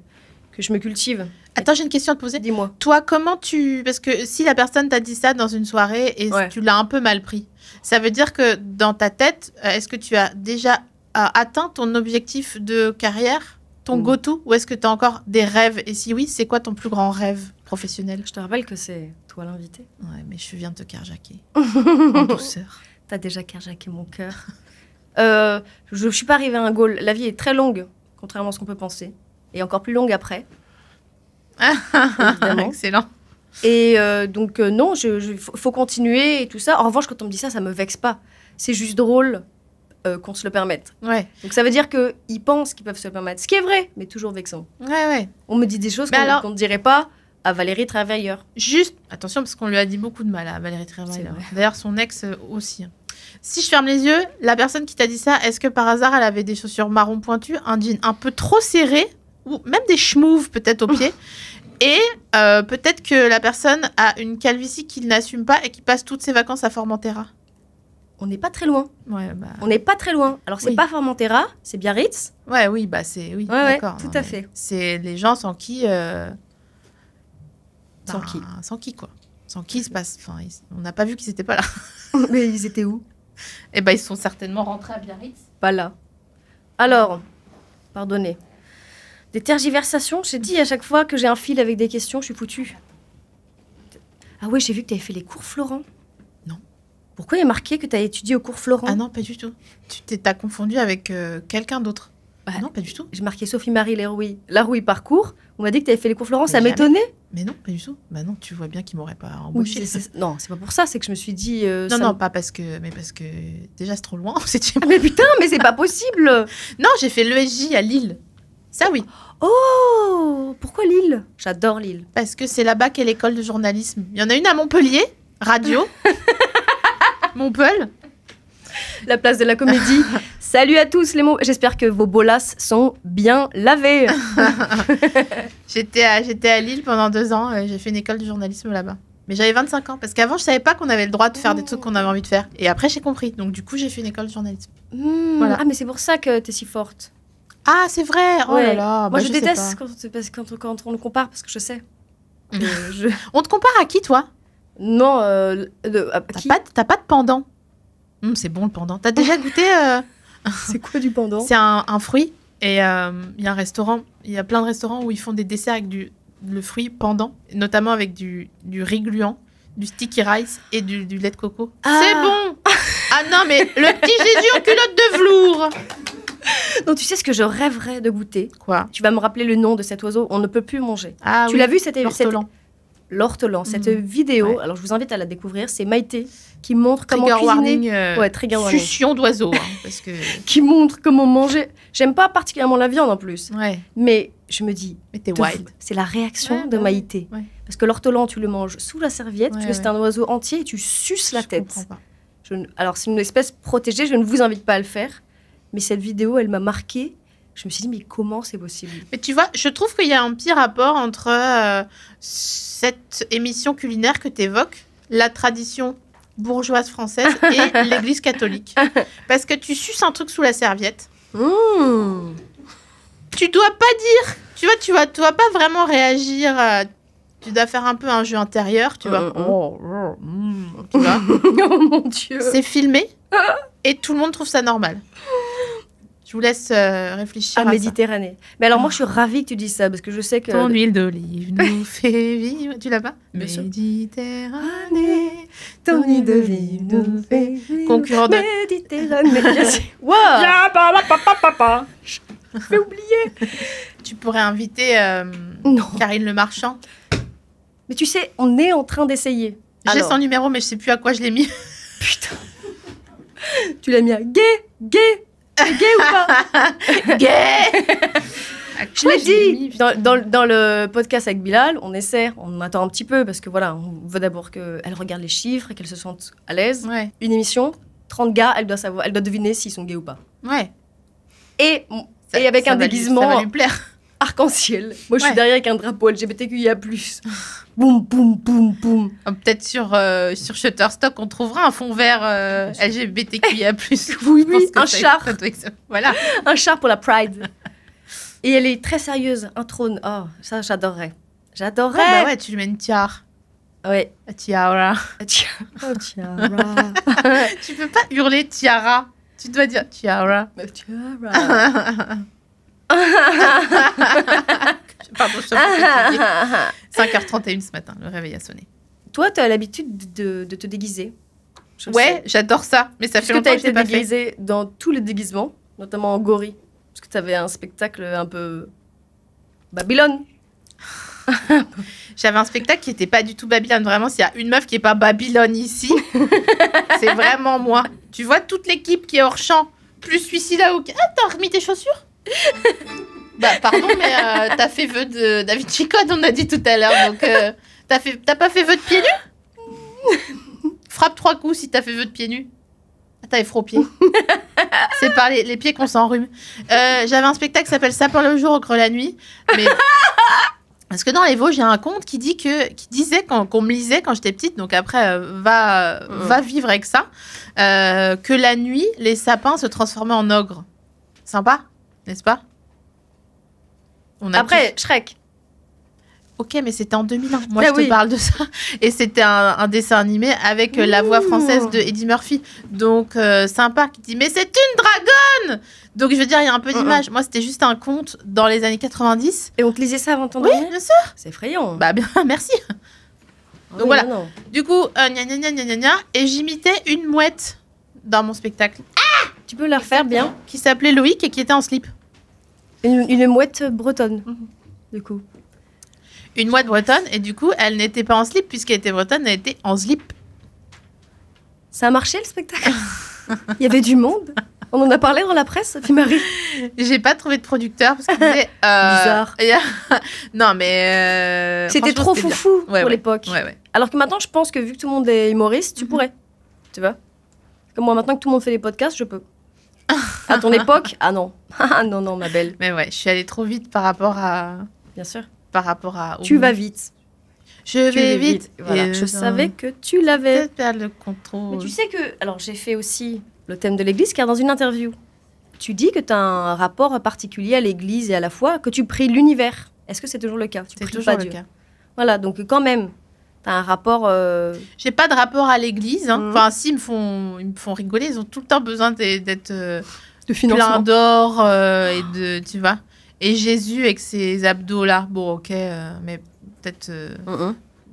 je me cultive. Attends, j'ai une question à te poser. Dis-moi. Toi, comment tu... Parce que si la personne t'a dit ça dans une soirée et Ouais. tu l'as un peu mal pris, ça veut dire que dans ta tête, est-ce que tu as déjà atteint ton objectif de carrière, ton go-to, ou est-ce que tu as encore des rêves? Et si oui, c'est quoi ton plus grand rêve professionnel? Je te rappelle que c'est toi l'invité. Ouais, mais je viens de te carjacker. En douceur. T'as déjà carjacké mon cœur. Je suis pas arrivée à un goal. La vie est très longue, contrairement à ce qu'on peut penser. Et encore plus longue après. Évidemment. Excellent. Et donc, non, faut continuer et tout ça. En revanche, quand on me dit ça, ça me vexe pas. C'est juste drôle qu'on se le permette. Ouais, Donc, ça veut dire qu'ils pensent qu'ils peuvent se le permettre. Ce qui est vrai, mais toujours vexant. ouais. On me dit des choses Mais alors- qu'on ne dirait pas à Valérie Travailleur. Juste, attention, parce qu'on lui a dit beaucoup de mal à Valérie Trierweiler. C'est vrai. D'ailleurs, son ex aussi. Si je ferme les yeux, la personne qui t'a dit ça, est-ce que par hasard, elle avait des chaussures marron pointues, un jean un peu trop serré, ou même des schmouves peut-être au pied, et peut-être que la personne a une calvitie qu'il n'assume pas et qui passe toutes ses vacances à Formentera. On n'est pas très loin. Ouais, bah... On n'est pas très loin. Alors, c'est Oui. pas Formentera, c'est Biarritz. Ouais, oui, bah c'est... Oui, Ouais, d'accord. tout Non, à mais fait. C'est les gens sans qui... Sans qui Sans qui, quoi. Sans qui il se passe... Enfin, on n'a pas vu qu'ils n'étaient pas là. Mais ils étaient où? Eh ben, ils sont certainement rentrés à Biarritz. Pas là. Alors, pardonnez. Des tergiversations, j'ai dit à chaque fois que j'ai un fil avec des questions, je suis foutue. Ah ouais, j'ai vu que tu avais fait les cours Florent. Non. Pourquoi il y a marqué que tu as étudié au cours Florent? Ah non, pas du tout. Tu t'as confondu avec quelqu'un d'autre. Bah, Non, pas du tout. J'ai marqué Sophie-Marie Larouille parcours. On m'a dit que tu avais fait les cours Florent, ça Mais m'étonnait. Mais non, pas du tout. Bah non, tu vois bien qu'ils m'auraient pas Oui, embauché. non, c'est pas pour ça, c'est que je me suis dit... Non, pas parce que... Mais parce que... Déjà, c'est trop loin. Mais putain, mais c'est pas possible. Non, j'ai fait l'ESJ à Lille. Ça, oui. Oh, pourquoi Lille? J'adore Lille. Parce que c'est là-bas qu'est l'école de journalisme. Il y en a une à Montpellier, radio. Montpellier. La place de la comédie. Salut à tous les mots. J'espère que vos bolasses sont bien lavées. J'étais à Lille pendant 2 ans. J'ai fait une école de journalisme là-bas. Mais j'avais 25 ans, parce qu'avant, je savais pas qu'on avait le droit de faire des trucs qu'on avait envie de faire. Et après, j'ai compris. Donc, du coup, j'ai fait une école de journalisme. Voilà. Ah, mais c'est pour ça que t'es si forte. Ah, c'est vrai. Oh Ouais. là là. Moi, bah, je sais déteste pas. quand on le compare parce que je sais. On te compare à qui, toi? Non, à qui T'as pas de pendant? C'est bon, le pendant. T'as déjà goûté C'est quoi du pendant? C'est un fruit. Et il y a un restaurant. Il y a plein de restaurants où ils font des desserts avec le fruit pendant. Notamment avec du riz gluant, du sticky rice et du lait de coco. Ah. C'est bon. Ah non, mais le petit Jésus en culotte de velours. Non, tu sais ce que je rêverais de goûter? Quoi? Tu vas me rappeler le nom de cet oiseau, on ne peut plus manger. Ah, Tu oui. l'as vu, cette L'ortolan. Cette vidéo, Ouais. alors je vous invite à la découvrir, c'est Maïté qui montre comment Trigger cuisiner. warning. Ouais, trigger warning. Succion d'oiseau. Parce que... Qui montre comment manger. J'aime pas particulièrement la viande en plus, Ouais, mais je me dis, mais t'es wild. c'est la réaction Ouais, de bah Maïté. ouais. Parce que l'ortolan, tu le manges sous la serviette, Ouais, tu laisses ouais. un oiseau entier et tu suces la Je tête. comprends pas. Alors, c'est une espèce protégée, je ne vous invite pas à le faire. Mais cette vidéo, elle m'a marquée. Je me suis dit, mais comment c'est possible? Mais tu vois, je trouve qu'il y a un petit rapport entre cette émission culinaire que tu évoques, la tradition bourgeoise française et l'église catholique. Parce que tu suces un truc sous la serviette. Tu dois pas dire, tu dois pas vraiment réagir. Tu dois faire un peu un jeu intérieur, tu vois. Tu vois. Oh mon Dieu! C'est filmé et tout le monde trouve ça normal. Je vous laisse réfléchir À à ça. Méditerranée. Mais alors, moi, je suis ravie que tu dises ça parce que je sais que. Ton huile d'olive nous fait vivre. Tu l'as pas? Bien sûr. Méditerranée, ton huile d'olive nous fait vivre. Concurrent de... Méditerranée. Wow! J'ai oublié. Tu pourrais inviter Non. Karine Le Marchand. Mais tu sais, on est en train d'essayer. J'ai Alors, son numéro, mais je sais plus à quoi je l'ai mis. putain. Tu l'as mis à gay. C'est gay ou pas? Gay. Je l'ai dit dans le podcast avec Bilal, on attend un petit peu parce que voilà, on veut d'abord qu'elle regarde les chiffres et qu'elle se sente à l'aise. Ouais, Une émission, 30 gars, elle doit deviner s'ils sont gays ou pas. ouais. Et avec Ça un va ça déguisement va lui plaire. arc-en-ciel. Moi, je suis Ouais. derrière avec un drapeau LGBTQIA+. Boum, boum, boum, boum. Peut-être sur Shutterstock, on trouvera un fond vert LGBTQIA+. Oui, Je pense que un ça- char. ça doit être- Voilà. Un char pour la Pride. Et elle est très sérieuse, un trône. Oh, ça, j'adorerais. J'adorerais. Ouais, bah ouais, tu lui mets une tiare. Ouais. La tiara. Tiens. Oh, tiara. Tu peux pas hurler tiara. Tu dois dire tiara. Tiara. Pardon, je suis un peu fatiguée. 5h31 ce matin, le réveil a sonné. Toi, tu as l'habitude de te déguiser. Je le Ouais, sais. j'adore ça, mais ça Est-ce fait que tu longtemps as que je l'ai été pas fait. déguisée dans tous les déguisements, notamment en gorille? Parce que tu avais un spectacle un peu Babylone. J'avais un spectacle qui était pas du tout Babylone. Vraiment, s'il y a une meuf qui est pas Babylone ici, c'est vraiment moi. Tu vois toute l'équipe qui est hors champ, plus celui-ci là. Ah, t'as remis tes chaussures? Bah, pardon, mais t'as fait vœu de David Chicode, on a dit tout à l'heure. Donc, t'as pas fait vœu de pieds nus? Frappe 3 coups si t'as fait vœu de pieds nus. Ah, t'avais froid aux pieds. C'est par les pieds qu'on s'enrhume. J'avais un spectacle qui s'appelle Sapin le jour, ocre la nuit. Mais... Parce que dans les Vosges, il y a un conte qui disait qu'on me lisait quand j'étais petite, donc après, va vivre avec ça, que la nuit, les sapins se transformaient en ogres. Sympa, n'est-ce pas? Après, Shrek. Ok, mais c'était en 2001. Moi, Ah je te oui. parle de ça. Et c'était un dessin animé avec la voix française de Eddie Murphy. Donc, sympa. Qui dit, mais c'est une dragonne! Donc, je veux dire, il y a un peu d'image. Moi, c'était juste un conte dans les années 90. Et on te lisait ça avant ton Oui, dormir? bien sûr. C'est effrayant. Bah, bien, merci. Ah donc voilà. non. Du coup, gna gna gna gna gna gna, et j'imitais une mouette dans mon spectacle Tu peux la refaire bien? qui s'appelait Loïc et qui était en slip. Une mouette bretonne, du coup. Une mouette bretonne, et du coup, elle n'était pas en slip, puisqu'elle était bretonne, elle était en slip. Ça a marché, le spectacle? Il y avait du monde? On en a parlé dans la presse, Sophie Marie? J'ai pas trouvé de producteur, parce qu'il disait... Bizarre. Non, mais... C'était franchement, trop bien. foufou Ouais, pour ouais. l'époque. Ouais, ouais. Alors que maintenant, je pense que vu que tout le monde est humoriste, tu pourrais. Tu vois? Comme moi, maintenant que tout le monde fait des podcasts, je peux. À ton époque, ah non. Ah non, non, ma belle. Mais ouais, je suis allée trop vite par rapport à... Bien sûr. Par rapport à... Tu vas vite. Je vais vite. Voilà. Et, Je savais que tu l'avais. peut-être perdre le contrôle. Mais tu sais que... Alors, j'ai fait aussi le thème de l'église, car dans une interview, tu dis que tu as un rapport particulier à l'église et à la foi, que tu pries l'univers. Est-ce que c'est toujours le cas? Tu C'est pries toujours pas le Dieu. cas. Voilà, donc quand même, tu as un rapport... J'ai pas de rapport à l'église. Hein. Mhm. Enfin, si, ils me font rigoler. Ils ont tout le temps besoin d'être de plein financement. d'or et de... Tu vois. Et Jésus avec ses abdos là. Bon, ok, mais peut-être...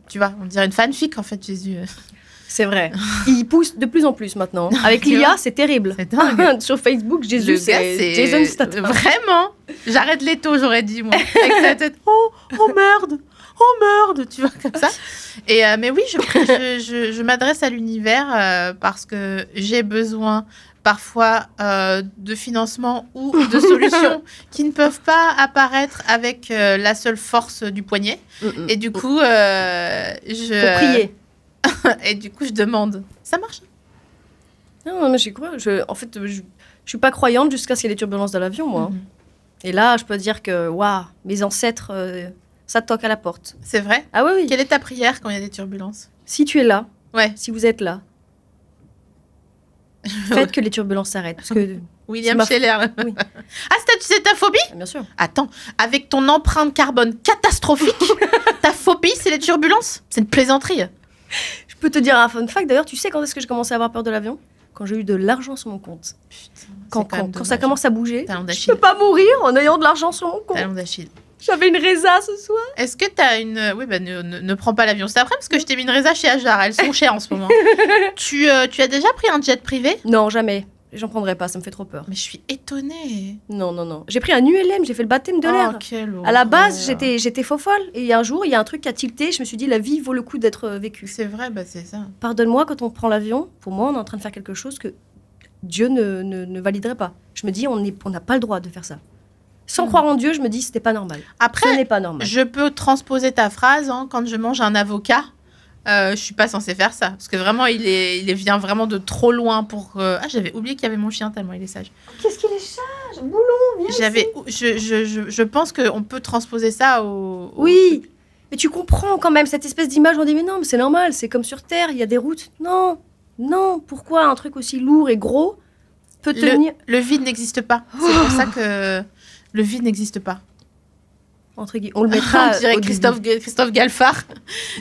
Tu vois, on dirait une fanfic en fait, Jésus. C'est vrai. Il pousse de plus en plus maintenant. Avec Tu vois, l'IA, c'est terrible. C'est dingue. Sur Facebook, Jésus, Le gars, c'est Jason Statham. Vraiment. J'arrête l'étau, j'aurais dit, moi. Avec sa tête. Oh merde. Tu vois, comme ça. Et, mais oui, je m'adresse à l'univers parce que j'ai besoin parfois de financement ou de solutions qui ne peuvent pas apparaître avec la seule force du poignet. Et du coup, Pour prier. Et du coup, je demande. Ça marche? Non, mais j'y crois. En fait, je suis pas croyante jusqu'à ce qu'il y ait des turbulences dans l'avion, moi. Mhm. Et là, je peux dire que, waouh, mes ancêtres, ça toque à la porte. C'est vrai? Ah oui, oui. Quelle est ta prière quand il y a des turbulences? Si tu es là, Ouais. si vous êtes là, faites que les turbulences s'arrêtent. Parce que, William C'est ma- Scheller. Oui. Ah, c'est ta phobie? bien sûr. Attends, avec ton empreinte carbone catastrophique, ta phobie, c'est les turbulences? C'est une plaisanterie. Je peux te dire un fun fact. D'ailleurs, tu sais quand est-ce que j'ai commencé à avoir peur de l'avion? Quand j'ai eu de l'argent sur mon compte. Putain, Quand ça commence à bouger, Talon je d'Achille. peux pas mourir en ayant de l'argent sur mon compte. Talon d'Achille. J'avais une résa ce soir. Est-ce que t'as une... Oui, bah ne prends pas l'avion cet après parce que je t'ai mis une résa chez Ajar. Elles sont chères en ce moment. Tu as déjà pris un jet privé? Non, jamais. J'en prendrai pas, ça me fait trop peur. Mais je suis étonnée. Non. J'ai pris un ULM, j'ai fait le baptême de l'air. Oh, quelle À la horreur. base, j'étais faux folle. Et un jour, il y a un truc qui a tilté. Je me suis dit, la vie vaut le coup d'être vécue. C'est vrai, bah c'est ça. Pardonne-moi, quand on prend l'avion, pour moi, on est en train de faire quelque chose que Dieu ne validerait pas. Je me dis, on n'a pas le droit de faire ça. Sans croire en Dieu, je me dis, c'était pas normal. Ce Après, n'est pas normal. je peux transposer ta phrase. Hein, quand je mange un avocat, je suis pas censée faire ça. Parce que vraiment, il vient vraiment de trop loin pour... Ah, j'avais oublié qu'il y avait mon chien tellement il est sage. Qu'est-ce qu'il est sage, Boulon, viens Je pense qu'on peut transposer ça au... Oui, mais tu comprends quand même cette espèce d'image. On dit, mais non, mais c'est normal, c'est comme sur Terre, il y a des routes. Non, pourquoi un truc aussi lourd et gros peut tenir... Le vide n'existe pas. C'est pour ça que le vide n'existe pas. Entre guillemets, on le mettra On dirait au début. Christophe Galfard.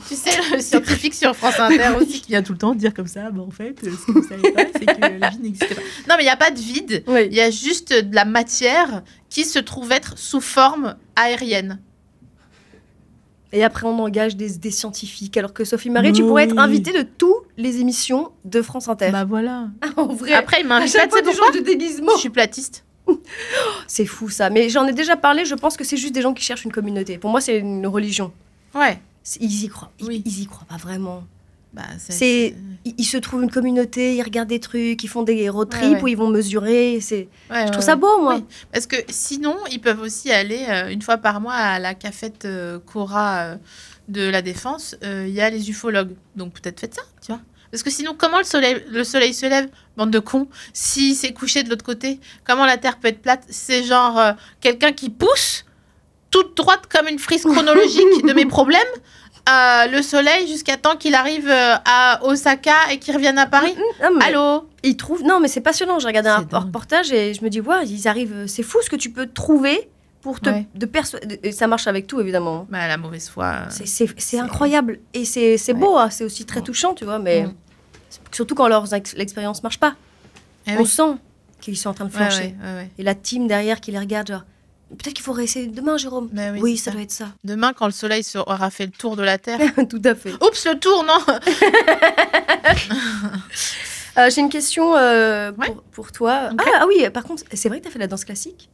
Tu sais, le scientifique sur France Inter aussi, qui vient tout le temps dire comme ça. Bah, en fait, ce que vous savez pas, c'est que le vide n'existe pas. Non, mais il n'y a pas de vide. Oui. Il y a juste de la matière qui se trouve être sous forme aérienne. Et après, on engage des scientifiques. Alors que Sophie Marie, tu Oui. pourrais être invitée de toutes les émissions de France Inter. Bah voilà. En vrai. Après, il à m'invite chaque pas, tu fois sais du pourquoi genre de déguisement. Je suis platiste. C'est fou ça. Mais j'en ai déjà parlé, je pense que c'est juste des gens qui cherchent une communauté. Pour moi, c'est une religion. Ouais. Ils y croient. Oui. Ils y croient pas vraiment. Bah, Ils se trouvent une communauté, ils regardent des trucs, ils font des road trips Ouais, ouais. où ils vont mesurer. Ouais, Je trouve ça beau, moi. Oui. Parce que sinon, ils peuvent aussi aller une fois par mois à la cafette Cora de la Défense. Il y a les ufologues. Donc peut-être faites ça, tu vois. Parce que sinon, comment le soleil se lève? Bande de cons. Si c'est couché de l'autre côté, comment la Terre peut être plate? C'est genre quelqu'un qui pousse toute droite comme une frise chronologique de mes problèmes. Le soleil jusqu'à temps qu'il arrive à Osaka et qu'il revienne à Paris. Ah, mais Allô? ils trouvent. Non, mais c'est passionnant. J'ai regardé un C'est dingue. reportage et je me dis, ouais, ils arrivent. C'est fou ce que tu peux trouver pour te Ouais. de persuader. Et ça marche avec tout, évidemment. Bah, la mauvaise foi. C'est incroyable. Et c'est beau, hein. C'est aussi très Ouais. touchant, tu vois. Mais Mm. surtout quand l'expérience marche pas. Eh On oui. sent qu'ils sont en train de Ouais, flancher. ouais. Et la team derrière qui les regarde, genre, peut-être qu'il faut réessayer demain, Jérôme. Bah oui, c'est ça doit être ça. Demain, quand le soleil aura fait le tour de la Terre. Tout à fait. Oups, le tour, non? J'ai une question pour toi. Ok. Ah oui, par contre, c'est vrai que tu as fait de la danse classique?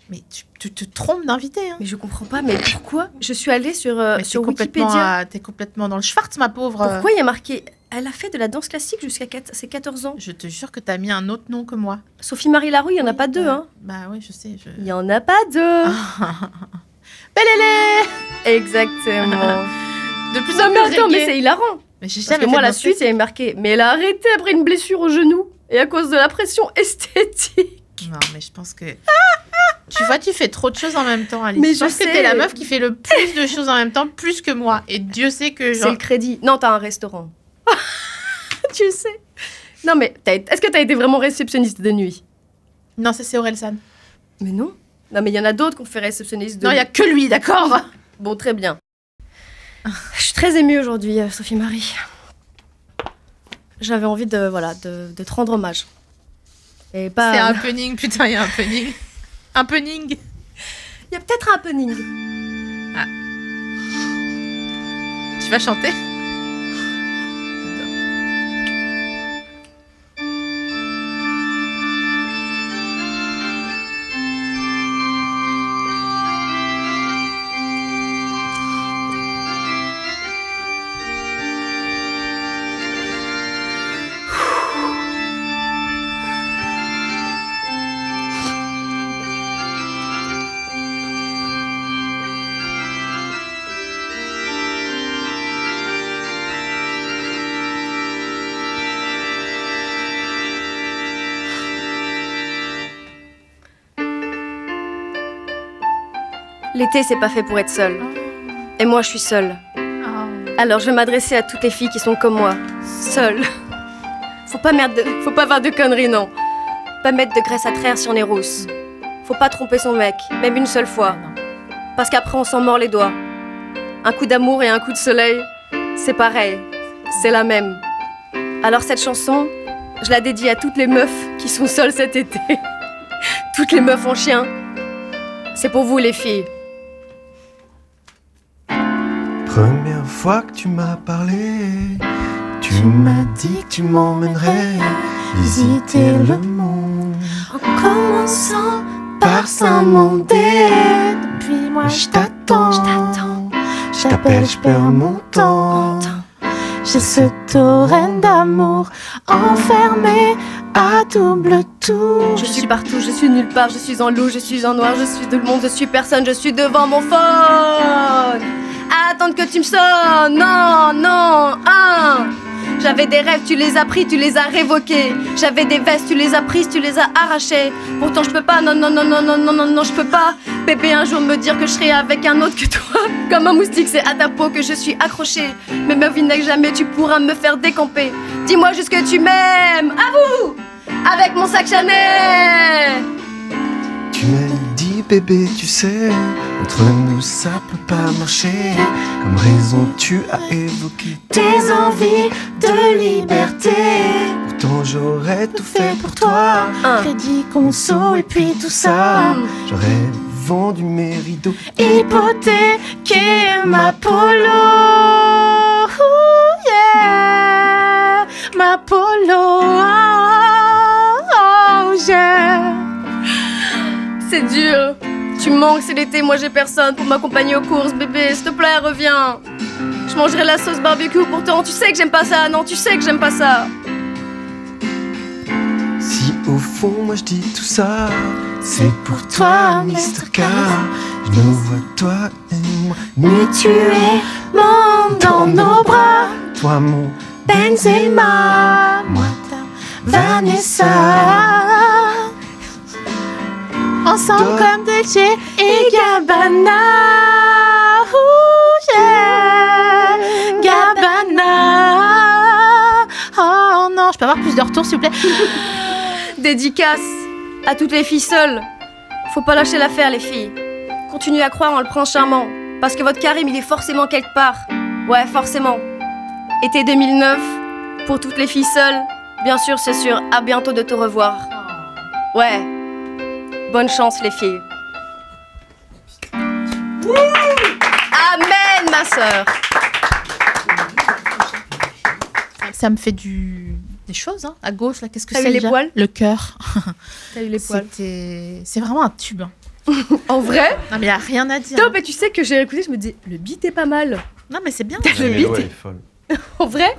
Mais tu te trompes d'invité, hein. Mais je comprends pas. Mais pourquoi? Je suis allée sur Mais sur t'es complètement, Wikipédia. t'es complètement dans le Schwartz, ma pauvre. Pourquoi il y a marqué elle a fait de la danse classique jusqu'à ses 14 ans? Je te jure que t'as mis un autre nom que moi. Sophie Marie Laroux, il y en a pas deux, hein. Bah oui, je sais. Il y en a pas deux. Belélé. Exactement. De plus Non en mais plus attends, mais reggae. c'est hilarant. Mais j'ai Parce jamais que moi fait la de suite, il y avait marqué mais elle a arrêté après une blessure au genou et à cause de la pression esthétique. Non, mais je pense que... Tu vois, tu fais trop de choses en même temps, Alice. Mais je pense je que sais. t'es la meuf qui fait le plus de choses en même temps, plus que moi. Et Dieu sait que C'est genre... le crédit. Non, t'as un restaurant. Tu sais. Non, mais est-ce que t'as été vraiment réceptionniste de nuit? Non, ça c'est Orelsan. Mais non. Non, mais il y en a d'autres qu'on fait réceptionniste de Non, il y a que lui, d'accord. Bon, très bien. Je suis très émue aujourd'hui, Sophie-Marie. J'avais envie de te rendre hommage. Et pas... C'est un happening, putain, il y a un happening. Un happening. Il y a peut-être un happening. Tu vas chanter? L'été, c'est pas fait pour être seul. Et moi, je suis seule. Alors, je vais m'adresser à toutes les filles qui sont comme moi. Seules. Faut pas faire de conneries, non. Pas mettre de graisse à traire si on est rousse. Faut pas tromper son mec, même une seule fois. Parce qu'après, on s'en mord les doigts. Un coup d'amour et un coup de soleil, c'est pareil. C'est la même. Alors, cette chanson, je la dédie à toutes les meufs qui sont seules cet été. Toutes les meufs en chien. C'est pour vous, les filles. Première fois que tu m'as parlé, tu m'as dit que tu m'emmènerais visiter le monde. En commençant Par Saint-Mandé, puis moi je t'attends, je t'appelle, je perds mon temps. j'ai ce torrent d'amour enfermé à double tour. Je suis partout, je suis nulle part, je suis en loup, je suis en noir, je suis tout le monde, je suis personne, je suis devant mon phone. Attendre que tu me sonnes, non, non, hein. J'avais des rêves, tu les as pris, tu les as révoqués. J'avais des vestes, tu les as prises, tu les as arrachées. Pourtant je peux pas, non, non, non, non, non, non, non, non, je peux pas. Bébé, un jour me dire que je serai avec un autre que toi. Comme un moustique, c'est à ta peau que je suis accrochée. Mais me vinaigre, jamais tu pourras me faire décamper. Dis-moi juste que tu m'aimes, à vous, avec mon sac Chanel. Tu m'as dit bébé, tu sais, entre nous ça peut pas marcher. Comme raison tu as évoqué Tes envies de liberté, pourtant j'aurais tout fait pour toi. crédit conso et puis tout ça. J'aurais vendu mes rideaux, Hypothéquer ma polo, ooh, yeah, ma polo, oh, yeah. C'est dur. Tu me manques, c'est l'été, moi j'ai personne pour m'accompagner aux courses. Bébé, s'il te plaît, reviens. Je mangerai la sauce barbecue, pourtant tu sais que j'aime pas ça. Non, tu sais que j'aime pas ça. si au fond moi je dis tout ça, c'est pour toi Mr. K. Je nous vois toi et moi, mais Tu es mon dans nos bras, toi mon Benzema, moi. Vanessa. Ensemble comme Dolce et Gabbana, ooh, yeah, Gabbana. Oh non, je peux avoir plus de retours, s'il vous plaît. Dédicace à toutes les filles seules. Faut pas lâcher l'affaire, les filles. Continuez à croire en le prince charmant. Parce que votre Karim, il est forcément quelque part. Ouais, forcément. Été 2009, pour toutes les filles seules. Bien sûr, c'est sûr. À bientôt de te revoir. Ouais. Bonne chance, les filles. Amen, ma sœur. Ça me fait des choses, hein, à gauche, là. Qu'est-ce que T'as c'est eu les déjà poils? Le cœur. T'as eu les poils. C'est vraiment un tube. Hein. En vrai? Non, mais il n'y a rien à dire. Non, mais tu sais que j'ai écouté, je me dis, le beat est pas mal. Non, mais c'est bien. Le beat Mélo, elle est- est folle. En vrai?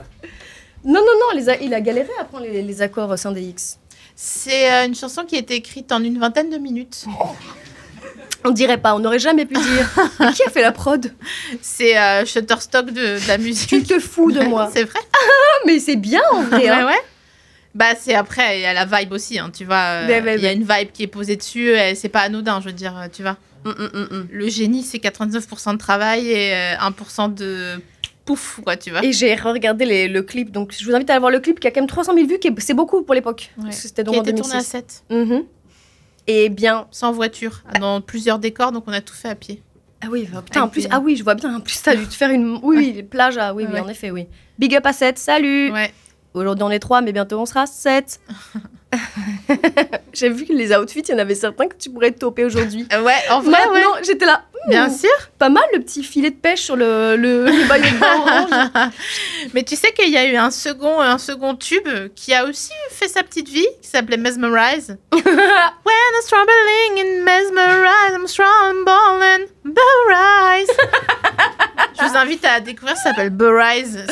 Non, non, non, il a galéré à prendre les accords Synthé X. C'est une chanson qui a été écrite en une vingtaine de minutes. On dirait pas, on n'aurait jamais pu dire. Mais qui a fait la prod? C'est Shutterstock de la musique. Tu te fous de moi. C'est vrai. Ah, mais c'est bien en vrai. Ouais, Hein. ouais. Bah, c'est après, il y a la vibe aussi, hein, tu vois. Il y a une vibe qui est posée dessus, et c'est pas anodin, je veux dire, tu vois. Le génie, c'est 99% de travail et 1% de pouf, quoi, tu vois. Et j'ai regardé le clip, donc je vous invite à aller voir le clip qui a quand même 300 000 vues, c'est beaucoup pour l'époque. Ouais. Parce que c'était donc Qui a en été 2006. tourné à 7, Et bien... sans voiture, dans plusieurs décors, donc on a tout fait à pied. Ah oui, putain, en plus, je vois bien, en plus, t'as dû te faire une... Oui, les plages, oui, en effet, oui. Big up à 7, salut. Ouais. Aujourd'hui, on est 3, mais bientôt, on sera 7. J'ai vu que les outfits, il y en avait certains que tu pourrais toper aujourd'hui. Ouais, en vrai, Maintenant, j'étais là. Bien sûr. Pas mal, le petit filet de pêche sur le maillot de bain orange. Mais tu sais qu'il y a eu un second tube qui a aussi fait sa petite vie, qui s'appelait Mesmerize. When I'm struggling in Mesmerize, I'm struggling, Burrise. Je vous invite à découvrir, ça s'appelle Burrise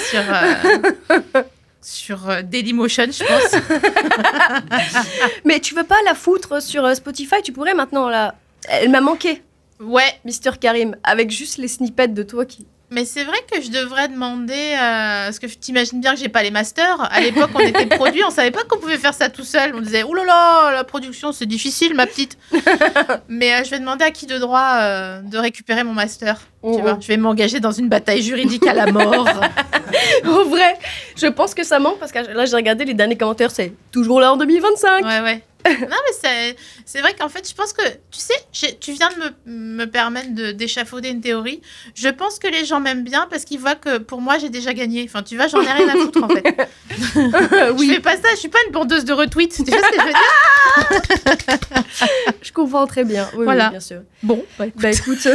sur Dailymotion, je pense. Mais tu veux pas la foutre sur Spotify? Tu pourrais maintenant, là. Elle m'a manqué. Ouais. Mister Karim, avec juste les snippets de toi qui... Mais c'est vrai que je devrais demander, parce que tu imagines bien que j'ai pas les masters. À l'époque, on était produits, on savait pas qu'on pouvait faire ça tout seul. On disait, oh là là, la production, c'est difficile, ma petite. Mais je vais demander à qui de droit de récupérer mon master. Tu vois, je vais m'engager dans une bataille juridique à la mort. En vrai, je pense que ça manque, parce que là, j'ai regardé les derniers commentaires, c'est toujours là en 2025. Ouais. Non, mais c'est vrai qu'en fait, je pense que, tu sais, tu viens de me permettre d'échafauder une théorie. Je pense que les gens m'aiment bien parce qu'ils voient que pour moi, j'ai déjà gagné. Enfin, tu vois, j'en ai rien à foutre, en fait. Oui. Je fais pas ça, je suis pas une bandeuse de retweets. Tu vois ce que je veux dire? Je comprends très bien. Oui, voilà. Oui, bien sûr. Bon, bah écoute.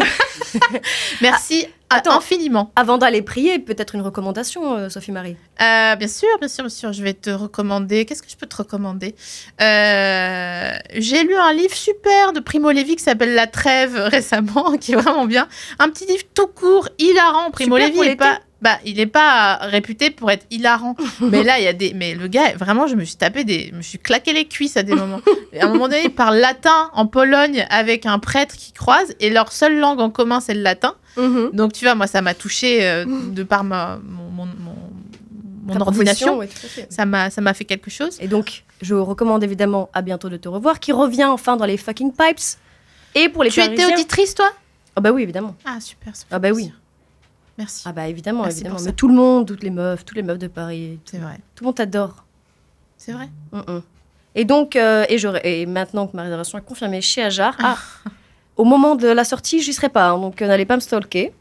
Merci infiniment. Avant d'aller prier, peut-être une recommandation, Sophie-Marie. Bien sûr. Je vais te recommander. Qu'est-ce que je peux te recommander? J'ai lu un livre super de Primo Levi qui s'appelle La Trêve récemment, qui est vraiment bien. Un petit livre tout court, hilarant. Primo Levi il n'est pas réputé pour être hilarant. Mais là, mais le gars, vraiment, je me suis claqué les cuisses à des moments. Et à un moment donné, il parle latin en Pologne avec un prêtre qui croise et leur seule langue en commun, c'est le latin. Donc, tu vois, moi, ça m'a touchée de par mon ordination. Ouais, tout à fait. Ça m'a fait quelque chose. Et donc, je vous recommande évidemment À bientôt de te revoir, qui revient enfin dans les fucking pipes. Et pour les Tu Parisiens... étais auditrice, toi? Ah bah oui, évidemment. Ah, super. Ah bah oui. Merci. Ah bah évidemment, Merci évidemment. pour ça. Mais tout le monde, toutes les meufs de Paris, C'est vrai. tout le monde t'adore. C'est vrai. Et donc, et maintenant que ma réservation est confirmée chez Ajar, au moment de la sortie, j'y serai pas, hein, donc n'allez pas me stalker.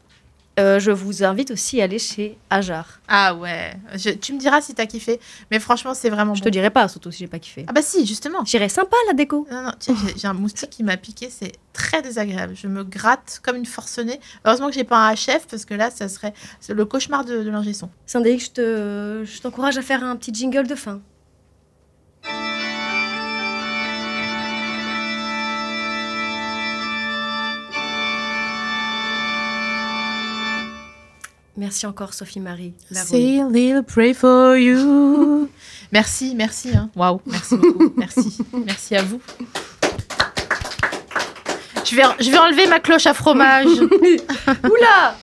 Je vous invite aussi à aller chez Ajar. Ah ouais. Tu me diras si t'as kiffé. Mais franchement, c'est vraiment Je bon. te dirai pas, surtout si j'ai pas kiffé. Ah bah si, justement. J'irai sympa, la déco. Non, tiens, j'ai un moustique qui m'a piqué, c'est très désagréable. Je me gratte comme une forcenée. Heureusement que j'ai pas un HF, parce que là, c'est le cauchemar de l'ingé son. Sandé, je t'encourage à faire un petit jingle de fin. Merci encore, Sophie-Marie. Say a little pray for you. Merci. Hein. Waouh, merci beaucoup. Merci à vous. Je vais enlever ma cloche à fromage. Oula!